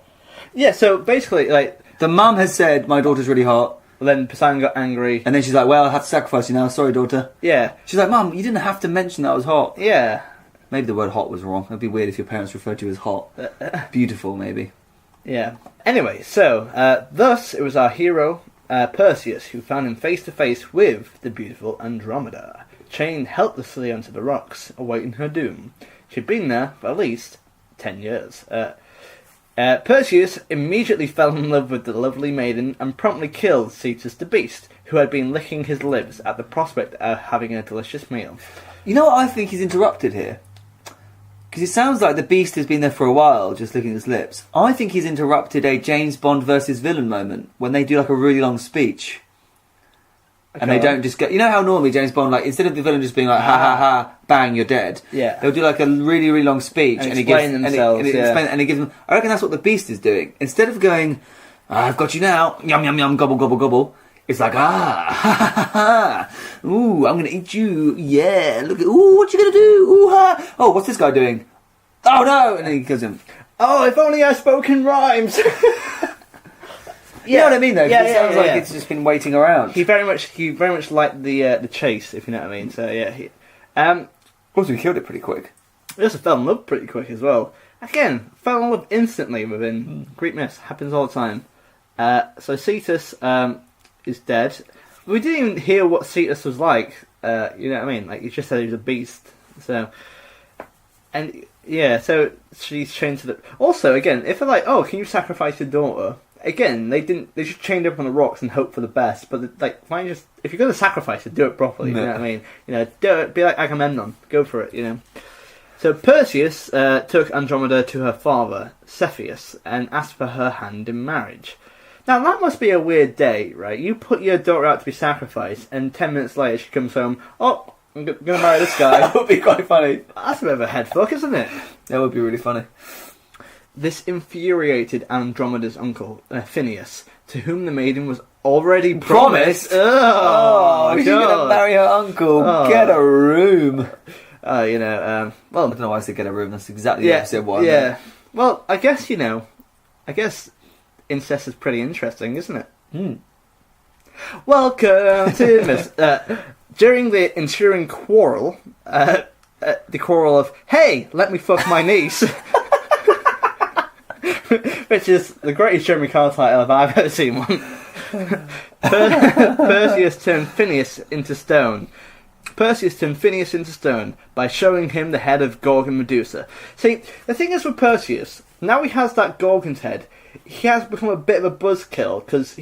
Yeah, so basically, like... The mum has said, my daughter's really hot. Then Poseidon got angry. And then she's like, well, I'll have to sacrifice you now, sorry, daughter. Yeah. She's like, Mum, you didn't have to mention that I was hot. Yeah. Maybe the word hot was wrong. It'd be weird if your parents referred to you as hot. Beautiful, maybe. Yeah. Anyway, so, thus, it was our hero, Perseus, who found him face to face with the beautiful Andromeda, chained helplessly onto the rocks, awaiting her doom. She'd been there for at least 10 years. Perseus immediately fell in love with the lovely maiden and promptly killed Cetus the beast, who had been licking his lips at the prospect of having a delicious meal. You know what I think he's interrupted here? Because it sounds like the beast has been there for a while, just licking his lips. I think he's interrupted a James Bond versus villain moment, when they do like a really long speech. Okay. And they don't just go... You know how normally James Bond, like, instead of the villain just being like, ha ha ha, bang, you're dead. Yeah. They'll do like a really, really long speech. And explain themselves, and he gives them... I reckon that's what the beast is doing. Instead of going, I've got you now, yum, yum, yum, gobble, gobble, gobble... It's like, ha, ha, ha, ooh, I'm going to eat you, yeah, look at, ooh, what you going to do, ooh, ha, oh, what's this guy doing? Oh, no, and then he kills him. Oh, if only I spoke in rhymes. You know what I mean, though? Yeah, it sounds like it's just been waiting around. He very much liked the chase, if you know what I mean, so yeah. Also, he killed it pretty quick. He also fell in love pretty quick as well. Again, fell in love instantly within Greek myths, happens all the time. So Cetus, is dead. We didn't even hear what Cetus was like. You know what I mean? Like, you just said he was a beast. So, and yeah, so she's chained to the. Also, again, if they're like, oh, can you sacrifice your daughter? Again, they didn't. They just chained up on the rocks and hope for the best. But like, why just if you're going to sacrifice it, do it properly. You know what I mean? You know, do it. Be like Agamemnon. Go for it. You know. So Perseus took Andromeda to her father, Cepheus, and asked for her hand in marriage. Now, that must be a weird day, right? You put your daughter out to be sacrificed, and 10 minutes later she comes home, oh, I'm going to marry this guy. That would be quite funny. That's a bit of a head fuck, isn't it? That would be really funny. This infuriated Andromeda's uncle, Phineus, to whom the maiden was already promised. Oh, she's going to marry her uncle. Oh. Get a room. You know, well... I don't know why I said get a room. That's exactly the episode one. Yeah. Well, I guess, you know, incest is pretty interesting, isn't it? Welcome to Miss. During the ensuing quarrel, the quarrel of, hey, let me fuck my niece, which is the greatest Jeremy Kyle title if I've ever seen one. Perseus turned Phineus into stone. Perseus turned Phineus into stone by showing him the head of Gorgon Medusa. See, the thing is with Perseus, now he has that Gorgon's head, he has become a bit of a buzzkill because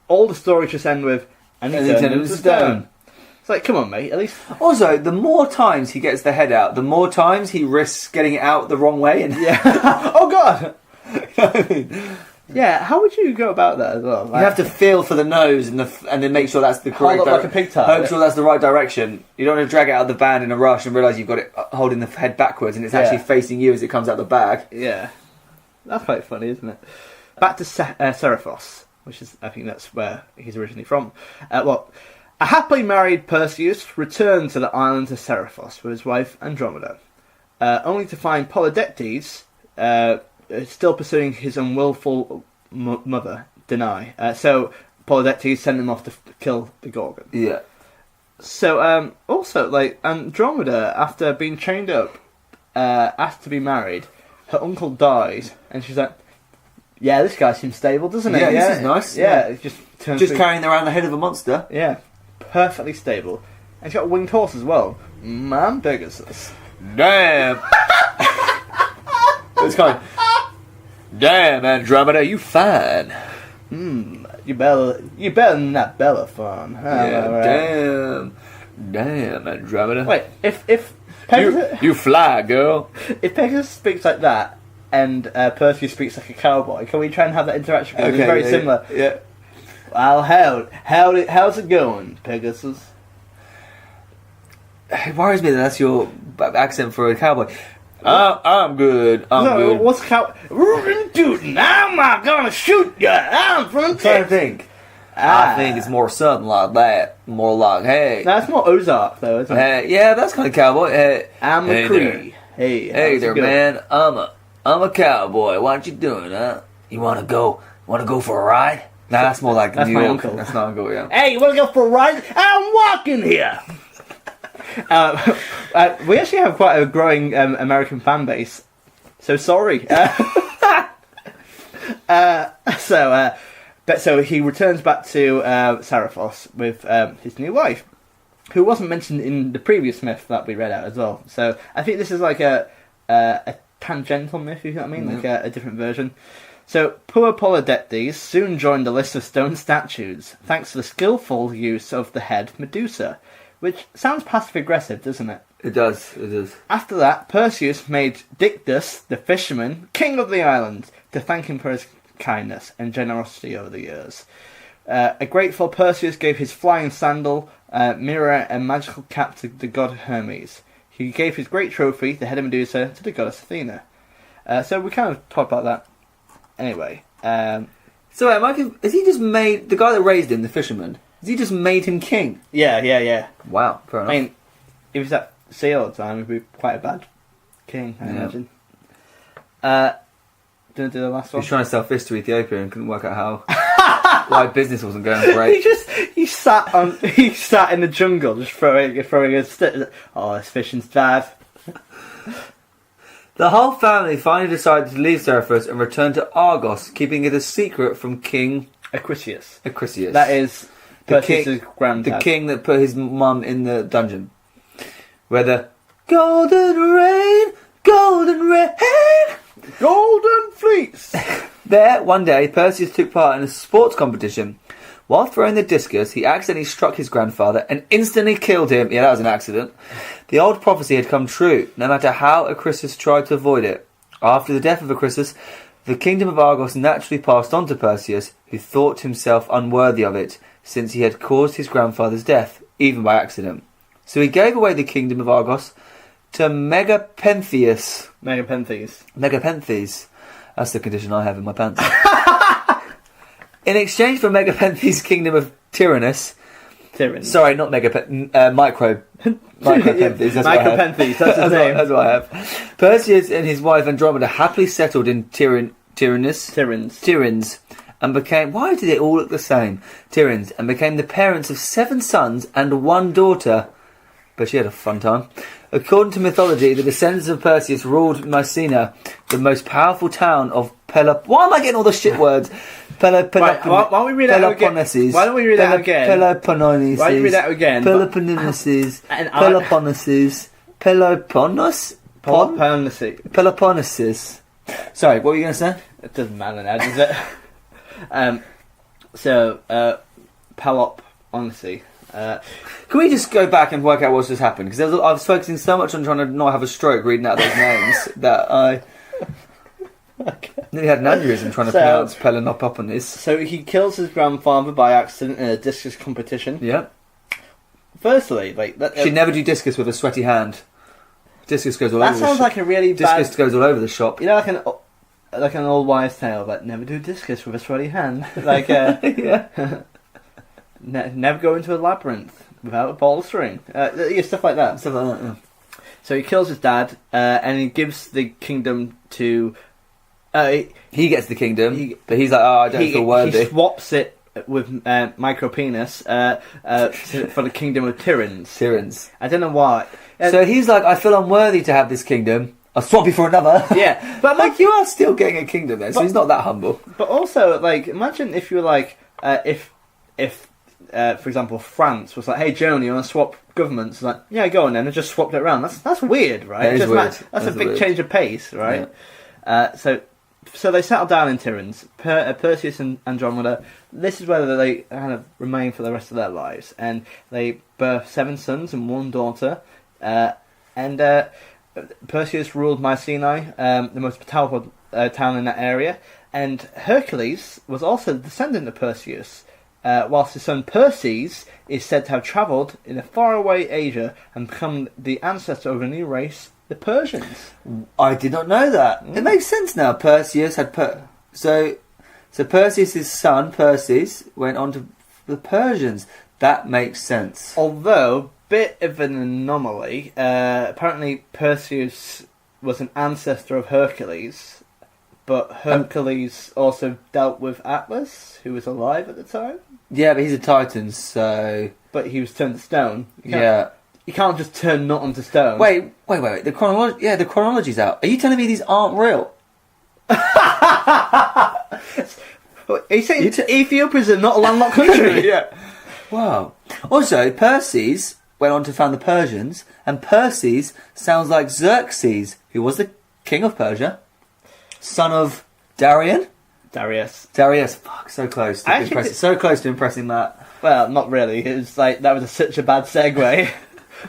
all the stories just end with and he turned into stone. It's like, come on, mate. At least. Also, the more times he gets the head out, the more times he risks getting it out the wrong way. And yeah. Oh God. Yeah, how would you go about that as well? You have to feel for the nose and then make sure that's the correct. Hold up like a pigtail. Hope sure that's the right direction. You don't want to drag it out of the band in a rush and realise you've got it holding the head backwards and it's actually facing you as it comes out the bag. Yeah, that's quite funny, isn't it? Back to Seriphos, which is, I think that's where he's originally from. A happily married Perseus returned to the island of Seriphos with his wife Andromeda, only to find Polydectes still pursuing his unwillful mother, Danae. So Polydectes sent him off to kill the Gorgon. Yeah. So also, like, Andromeda, after being chained up, asked to be married. Her uncle dies, and she's like, "Yeah, this guy seems stable, doesn't he? Yeah, this is nice. Yeah, it just carrying around the head of a monster. Yeah, perfectly stable. And she's got a winged horse as well. Man, Pegasus. Damn. It's kind of, damn, Andromeda, you fine. You better than that Bellerophon. Yeah, damn, Andromeda. Wait, if Pegasus, you fly, girl. If Pegasus speaks like that and Perseus speaks like a cowboy, can we try and have that interaction? Because it's very similar. Yeah. Well, how's it going, Pegasus? It worries me that that's your accent for a cowboy. I'm good. I'm good. What's rootin' tootin'? I'm not gonna shoot you. I'm from trying to think. I think it's more something like that. More like, hey. That's more Ozark, though, isn't it? Hey, yeah, that's kind of cowboy. Hey, I'm a Cree. Hey there, man. I'm a cowboy. What you doing, huh? You wanna go for a ride? Nah, that's more like that's New my York. uncle. That's not uncle, yeah. Hey, you wanna go for a ride? I'm walking here. We actually have quite a growing American fan base, so sorry. So he returns back to Seriphos with his new wife, who wasn't mentioned in the previous myth that we read out as well. So I think this is like a tangential myth, if you know what I mean, like a different version. So poor Polydectes soon joined the list of stone statues, thanks to the skillful use of the head Medusa. Which sounds passive-aggressive, doesn't it? It does, it does. After that, Perseus made Dictys, the fisherman, king of the island, to thank him for his kindness and generosity over the years. A grateful Perseus gave his flying sandal, mirror, and magical cap to the god Hermes. He gave his great trophy, the head of Medusa, to the goddess Athena. So we kind of talked about that. Anyway. So, Mike, has he just made... The guy that raised him, the fisherman... Has he just made him king? Yeah. Wow, fair enough. I mean, if he's at sea all the time, he'd be quite a bad king, I imagine. Do you want to do the last one? He was trying to sell fish to Ethiopia and couldn't work out how. Why business wasn't going great. He sat in the jungle just throwing a stick. Oh, this fishing's bad. The whole family finally decided to leave Seriphos and return to Argos, keeping it a secret from King Acrisius. That is Perseus' granddad. The king that put his mum in the dungeon. Where the golden rain, golden fleece. There, one day, Perseus took part in a sports competition. While throwing the discus, he accidentally struck his grandfather and instantly killed him. Yeah, that was an accident. The old prophecy had come true, no matter how Acrisius tried to avoid it. After the death of Acrisius, the kingdom of Argos naturally passed on to Perseus, who thought himself unworthy of it, since he had caused his grandfather's death, even by accident. So he gave away the kingdom of Argos to Megapenthes. That's the condition I have in my pants. In exchange for Megapenthes' kingdom of Tyrannus... Sorry, not Megapenthes, Micropenthes. That's Micropenthes, that's his name. That's what I have. Perseus and his wife Andromeda happily settled in Tiryns, and became... Why do they all look the same? Tiryns, and became the parents of 7 sons and 1 daughter. But she had a fun time. According to mythology, the descendants of Perseus ruled Mycenae, the most powerful town of Why am I getting all the shit words? Why don't we read that again? Why don't we read that again? Peloponneses. Why don't you read that again? Peloponneses. Sorry, what were you going to say? It doesn't matter now, does it? Pelop, honestly. Can we just go back and work out what's just happened? Because I was focusing so much on trying to not have a stroke reading out those names that I... Okay. Nearly had an aneurysm trying to pronounce Pelanopoponis. So he kills his grandfather by accident in a discus competition. Yeah. Firstly, like She'd never do discus with a sweaty hand. Discus goes all over. That sounds like a really discus bad. goes all over the shop. You know, like an old wives' tale, like never do discus with a sweaty hand. Like, Yeah. never go into a labyrinth without a ball of string. Stuff like that. Stuff like that. Yeah. So he kills his dad, and he gives the kingdom to. He gets the kingdom, but he's like, "Oh, I don't feel worthy." He swaps it with micropenis for the kingdom of Tyrans. Tyrans. I don't know why. So he's like, "I feel unworthy to have this kingdom. I'll swap you for another." Yeah, but like you are still getting a kingdom then, so he's not that humble. But also, like, imagine if you were like, if for example, France was like, "Hey, Joni, you want to swap governments?" It's like, yeah, go on then, and just swapped it around. That's weird, right? That is weird. That's a big change of pace, right? Yeah. So they settle down in Tyrans. Perseus and Andromeda. This is where they kind of remain for the rest of their lives, and they birth 7 sons and 1 daughter. And Perseus ruled Mycenae, the most powerful town in that area, and Hercules was also the descendant of Perseus. Whilst his son Perseus is said to have travelled in a faraway Asia and become the ancestor of a new race, the Persians. I did not know that. It makes sense now. Perseus had so Perseus' son Perseus went on to the Persians. That makes sense. Although bit of an anomaly. Apparently Perseus was an ancestor of Hercules, but Hercules also dealt with Atlas, who was alive at the time. Yeah, but he's a Titan, so... But he was turned to stone. Yeah. You can't just turn not onto stone. Wait. The chronology's out. Are you telling me these aren't real? Are you saying Ethiopia's not a landlocked country? Yeah. Wow. Also, Perseus went on to found the Persians, and Perseus sounds like Xerxes, who was the king of Persia, son of Darius. Fuck, so close to impressing Matt. Well, not really. It was like that was such a bad segue.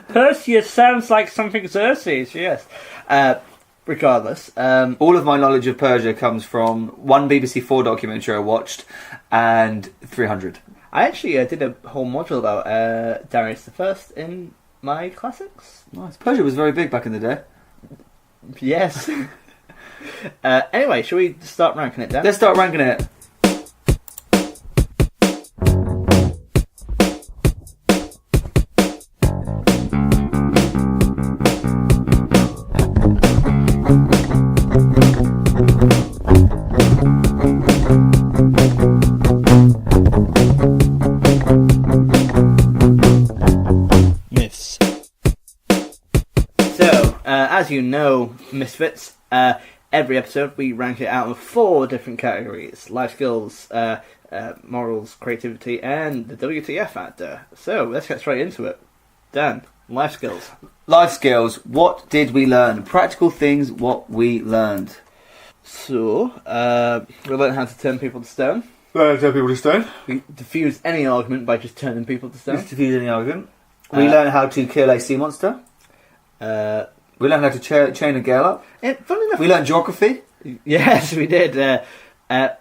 Perseus sounds like something Xerxes. Yes. Regardless, all of my knowledge of Persia comes from one BBC 4 documentary I watched and 300. I actually did a whole module about Darius I in my classics. Nice. Persia was very big back in the day. Yes. Anyway, shall we start ranking it down? Let's start ranking it. Myths. So, as you know, Misfits, every episode we rank it out of 4 different categories: life skills, morals, creativity, and the WTF factor. So let's get straight into it. Dan, life skills. Life skills. What did we learn? Practical things. What we learned. So we learned how to turn people to stone. Turn people to stone. We diffuse any argument by just turning people to stone. Diffuse any argument. We learned how to kill a sea monster. We learned how to chain a girl up. Funny enough, We learned geography. Yes, we did.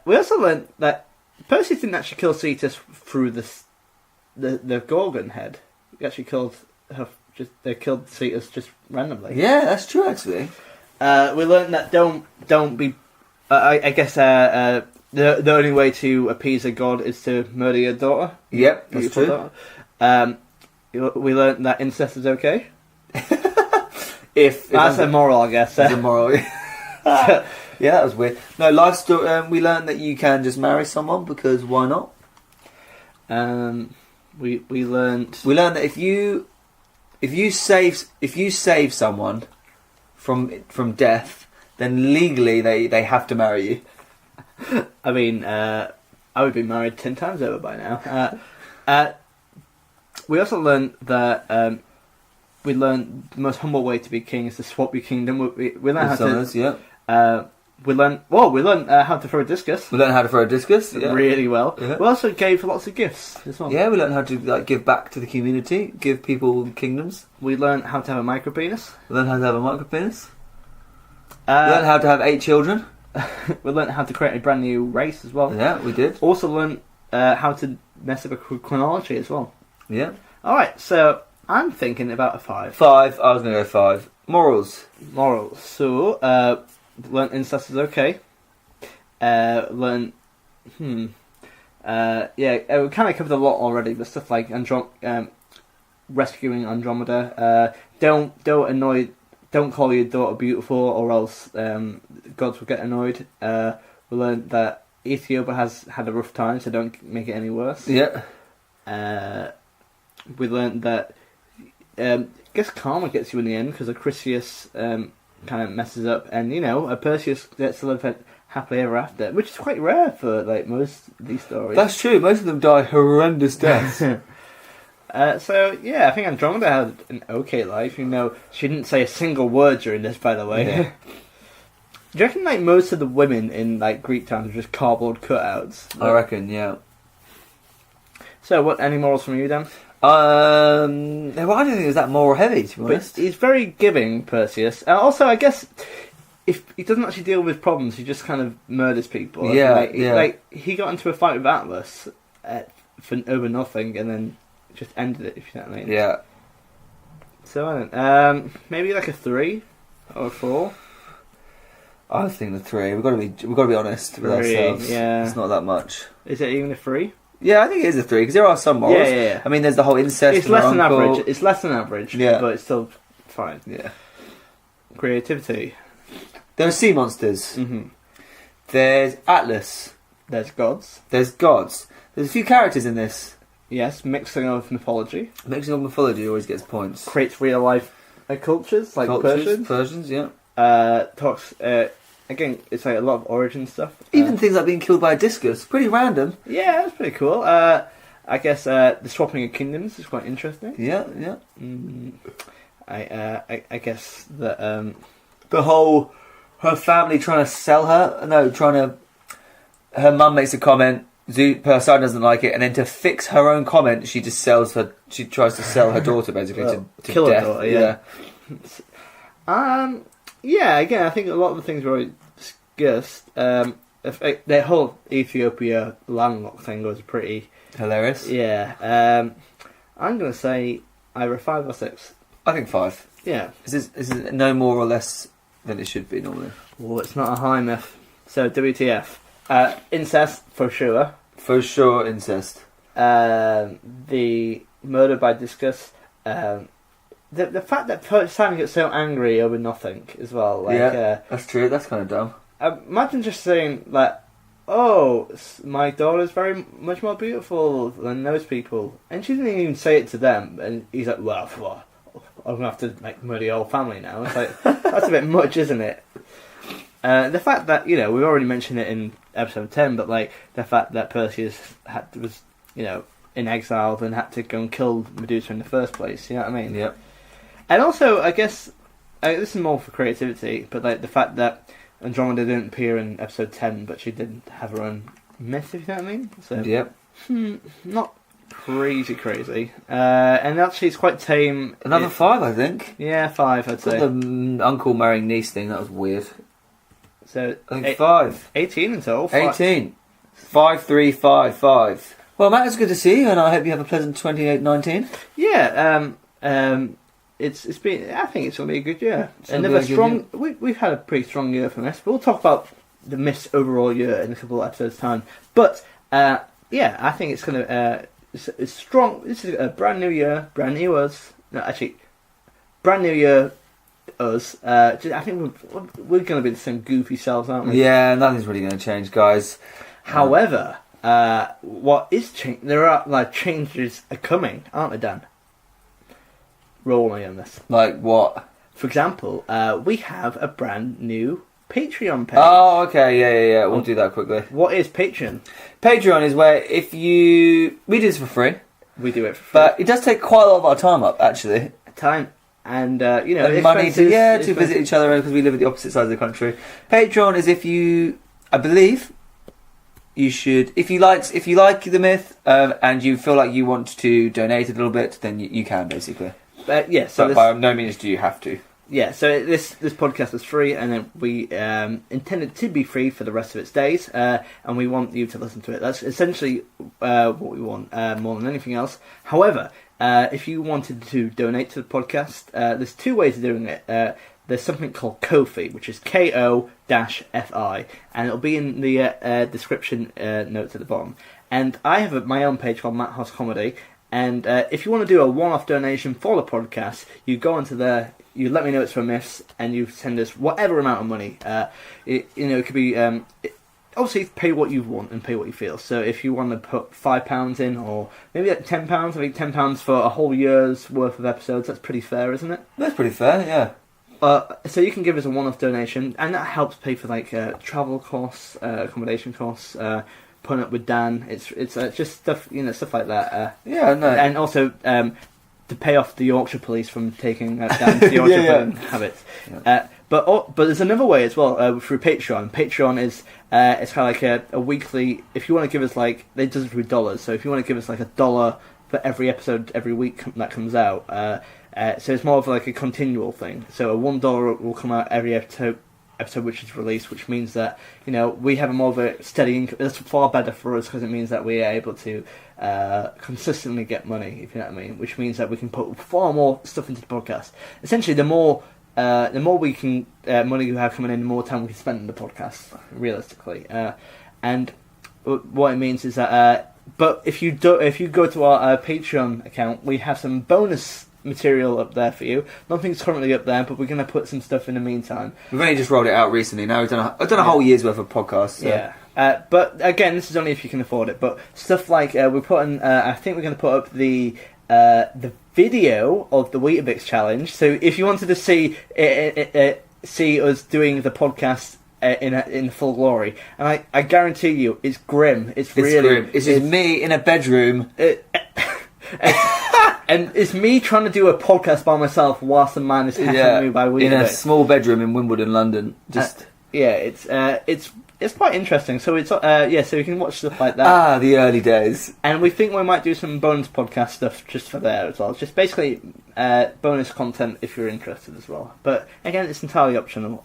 We also learned that Perseus didn't actually kill Cetus through the Gorgon head. He actually killed her. They killed Cetus just randomly. Yeah, that's true actually. We learned that don't be. I guess the only way to appease a god is to murder your daughter. Yep, that's true. Daughter. We learned that incest is okay. If That's a moral, I guess. That's a moral. Yeah, that was weird. No, life story. We learned that you can just marry someone because why not? We learned that if you save someone from death, then legally they have to marry you. I mean, I would be married 10 times over by now. We also learned that the most humble way to be king is to swap your kingdom. We learned how to. We learned how to throw a discus. We learned how to throw a discus really well. Yeah. We also gave lots of gifts as well. Yeah, we learned how to give back to the community, give people kingdoms. We learned how to have a micropenis. We learned how to have a micropenis. We learned how to have 8 children. we learned how to create a brand new race as well. Yeah, we did. Also learned how to mess up a chronology as well. Yeah. Alright, so I'm thinking about a 5. 5. I was going to go 5. Morals. Morals. So, learn incest is okay. Learn... we kind of covered a lot already, but stuff like rescuing Andromeda. Don't call your daughter beautiful, or else gods will get annoyed. We learned that Ethiopia has had a rough time, so don't make it any worse. Yeah. We learned that I guess karma gets you in the end, because Perseus kind of messes up, and Perseus gets to live happily ever after, which is quite rare for like most of these stories. That's true. Most of them die horrendous deaths. So yeah, I think Andromeda had an okay life. She didn't say a single word during this, by the way. Yeah. Do you reckon like most of the women in like Greek times were just cardboard cutouts? I reckon, yeah. So what? Any morals from you, Dan? I don't think it was that moral heavy, to be honest. But he's very giving, Perseus. Also, I guess if he doesn't actually deal with problems, he just kind of murders people. Yeah, Like he got into a fight with Atlas over nothing, and then just ended it. If you know what I mean. Yeah. So I don't. Maybe like a 3 or a 4. I was thinking the 3. We've got to be honest with 3, ourselves. yeah. It's not that much. Is it even a 3? Yeah, I think it is a 3 because there are some morals. Yeah. I mean, there's the whole incest. It's less than uncle. average. It's less than average. Yeah. But it's still fine. Yeah. Creativity. There are sea monsters. Mm-hmm. There's Atlas. There's gods. There's gods. There's a few characters in this. Yes, mixing of mythology. Mixing of mythology always gets points. Creates real life cultures, like Persians, yeah. Talks. Again, it's like a lot of origin stuff. Even things like being killed by a discus. Pretty random. Yeah, that's pretty cool. I guess the swapping of kingdoms is quite interesting. Yeah. I guess that The whole... Her family trying to sell her... No, her mum makes a comment... Poseidon doesn't like it, and then to fix her own comment, she just sells her... She tries to sell her daughter, basically, to kill death. her daughter, yeah. Yeah, again, I think a lot of the things we already discussed, the whole Ethiopia landlocked thing was pretty... Hilarious. Yeah. I'm going to say either a 5 or 6. I think 5. Yeah. Is this no more or less than it should be normally? Well, it's not a high myth. So, WTF. Incest, for sure. For sure, incest. The murder by discus. The fact that Poseidon gets so angry over nothing as well. Like, yeah, that's true. That's kind of dumb. Imagine just saying, like, oh, my daughter's very much more beautiful than those people. And she didn't even say it to them. And he's like, well I'm going to have to like murder your whole family now. It's like, that's a bit much, isn't it? The fact that, we've already mentioned it in episode 10, but like the fact that Perseus was in exile and had to go and kill Medusa in the first place, you know what I mean? Yep. And also, I guess, this is more for creativity, but like the fact that Andromeda didn't appear in episode 10, but she did have her own myth, if you know what I mean? So, yep. Not crazy. And actually it's quite tame. Another 5, I think. Yeah, 5, I'd say. The uncle marrying niece thing, that was weird. So I think 5. 18 in total. 18. 5, 3, 5, 5. Well, Matt, it's good to see you, and I hope you have a pleasant 2019. Yeah, it's been. I think it's going to be a good year. Another strong. We've had a pretty strong year from this. We'll talk about the Miffs overall year in a couple of episodes' time. But yeah, I think it's going to. It's strong. This is a brand new year, brand new us. No, actually, brand new year. Us. I think we're going to be the same goofy selves, aren't we? Yeah, nothing's really going to change, guys. However, what is changing? There are like changes are coming, aren't they, Dan? Roll me on this. Like what? For example, we have a brand new Patreon page. Oh, okay, yeah. We'll do that quickly. What is Patreon? Patreon is where we do this for free. We do it for free. But it does take quite a lot of our time up, actually. Time. And, and money to visit each other because we live at the opposite sides of the country. Patreon is I believe, you should, if you like the myth and you feel like you want to donate a little bit, then you can, basically. Yeah, so but by no means do you have to. Yeah, so this podcast is free, and then we intend it to be free for the rest of its days, and we want you to listen to it. That's essentially what we want more than anything else. However, if you wanted to donate to the podcast, there's two ways of doing it. There's something called Ko-fi, which is KO-FI, and it'll be in the description notes at the bottom. And I have my own page called Matt Hoss Comedy, and if you want to do a one-off donation for the podcast, you go onto there. You let me know it's from Miffs, and you send us whatever amount of money. It could be obviously pay what you want and pay what you feel. So if you want to put £5 in, or maybe like £10, I think £10 for a whole year's worth of episodes. That's pretty fair, isn't it? That's pretty fair, yeah. So you can give us a one-off donation, and that helps pay for like travel costs, accommodation costs, putting up with Dan. It's just stuff stuff like that. Yeah, no, and also. To pay off the Yorkshire police from taking down the Yorkshire habits. Yeah. But there's another way as well through Patreon. Patreon is it's kind of like a weekly. If you want to give us like they do it through dollars. So if you want to give us like $1 for every episode every week that comes out, so it's more of like a continual thing. So a $1 will come out every episode which is released, which means that we have a more of a steady income. That's far better for us because it means that we are able to consistently get money, if you know what I mean. Which means that we can put far more stuff into the podcast. Essentially, the more we can money we have coming in, the more time we can spend on the podcast. Realistically, and what it means is that. But if you go to our Patreon account, we have some bonus material up there for you. Nothing's currently up there, but we're going to put some stuff in the meantime. We've only just rolled it out recently. Now I've done a whole year's worth of podcasts. So. Yeah. But again, this is only if you can afford it. But stuff like we're putting, I think we're going to put up the video of the Weetabix challenge. So if you wanted to see us doing the podcast in full glory, and I guarantee you, it's grim. It's really grim. It's just me in a bedroom. And it's me trying to do a podcast by myself whilst the man is heckling me by Weetabix. In a small bedroom in Wimbledon, London. It's quite interesting. So it's so you can watch stuff like that. The early days. And we think we might do some bonus podcast stuff just for there as well. Just basically bonus content if you're interested as well. But again, it's entirely optional.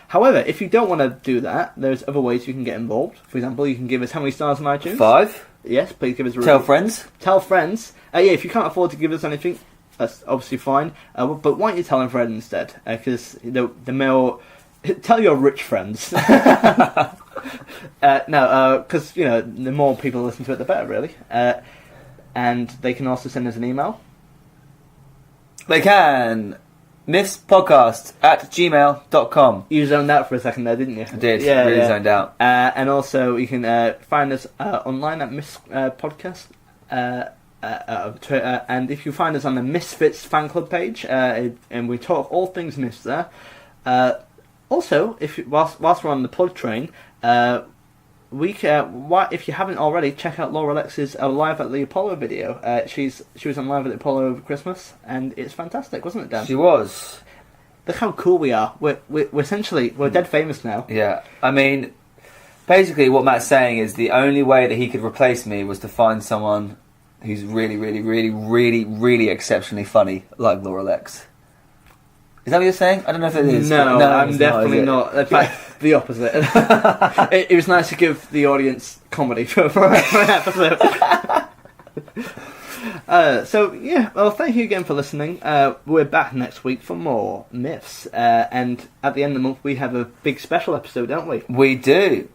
However, if you don't want to do that, there's other ways you can get involved. For example, you can give us how many stars on iTunes? 5. Yes, please give us a review. Tell friends. Tell friends. If you can't afford to give us anything, that's obviously fine. But why don't you tell a friend instead? Because the more... Tell your rich friends. Because, the more people listen to it, the better, really. And they can also send us an email. They can. miffspodcast@gmail.com. You zoned out for a second there, didn't you? I did. Really zoned out. And also, you can find us online at Miffs Podcast. And if you find us on the Misfits fan club page, and we talk all things Miffs there. Also, whilst we're on the plug train, if you haven't already, check out Laura Lex's Live at the Apollo video. She was on Live at the Apollo over Christmas, and it's fantastic, wasn't it, Dan? She was. Look how cool we are. We're dead famous now. Yeah, I mean, basically what Matt's saying is the only way that he could replace me was to find someone who's really, really, really, really, really exceptionally funny, like Laura Lex. Is that what you're saying? I don't know if it is. No, I'm definitely not. In fact, the opposite. It was nice to give the audience comedy for an episode. Well, thank you again for listening. We're back next week for more Miffs. And at the end of the month, we have a big special episode, don't we? We do.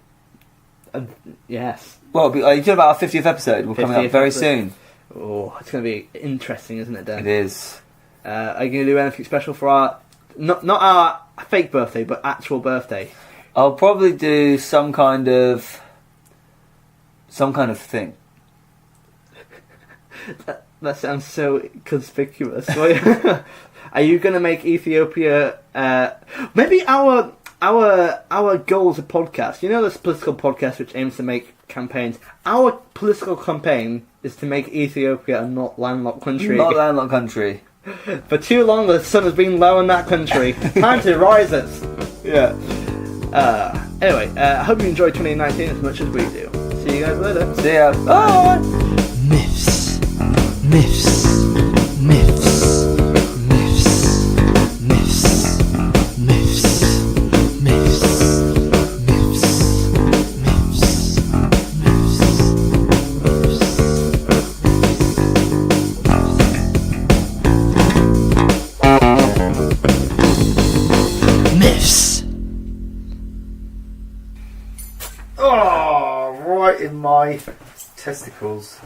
Yes. Well, you're talking about our 50th episode. We're coming up very soon. Oh, it's going to be interesting, isn't it, Dan? It is. Are you going to do anything special for our... Not our fake birthday, but actual birthday? I'll probably do some kind of thing. That sounds so conspicuous. Are you going to make Ethiopia... maybe our goal as a podcast... You know this political podcast which aims to make campaigns? Our political campaign is to make Ethiopia a not landlocked country. Not landlocked country. For too long, the sun has been low in that country. Time to rise it. Yeah. Anyway, I hope you enjoyed 2019 as much as we do. See you guys later. See ya. Bye. Miffs. Miffs. Miffs. Miffs. Miffs. my testicles.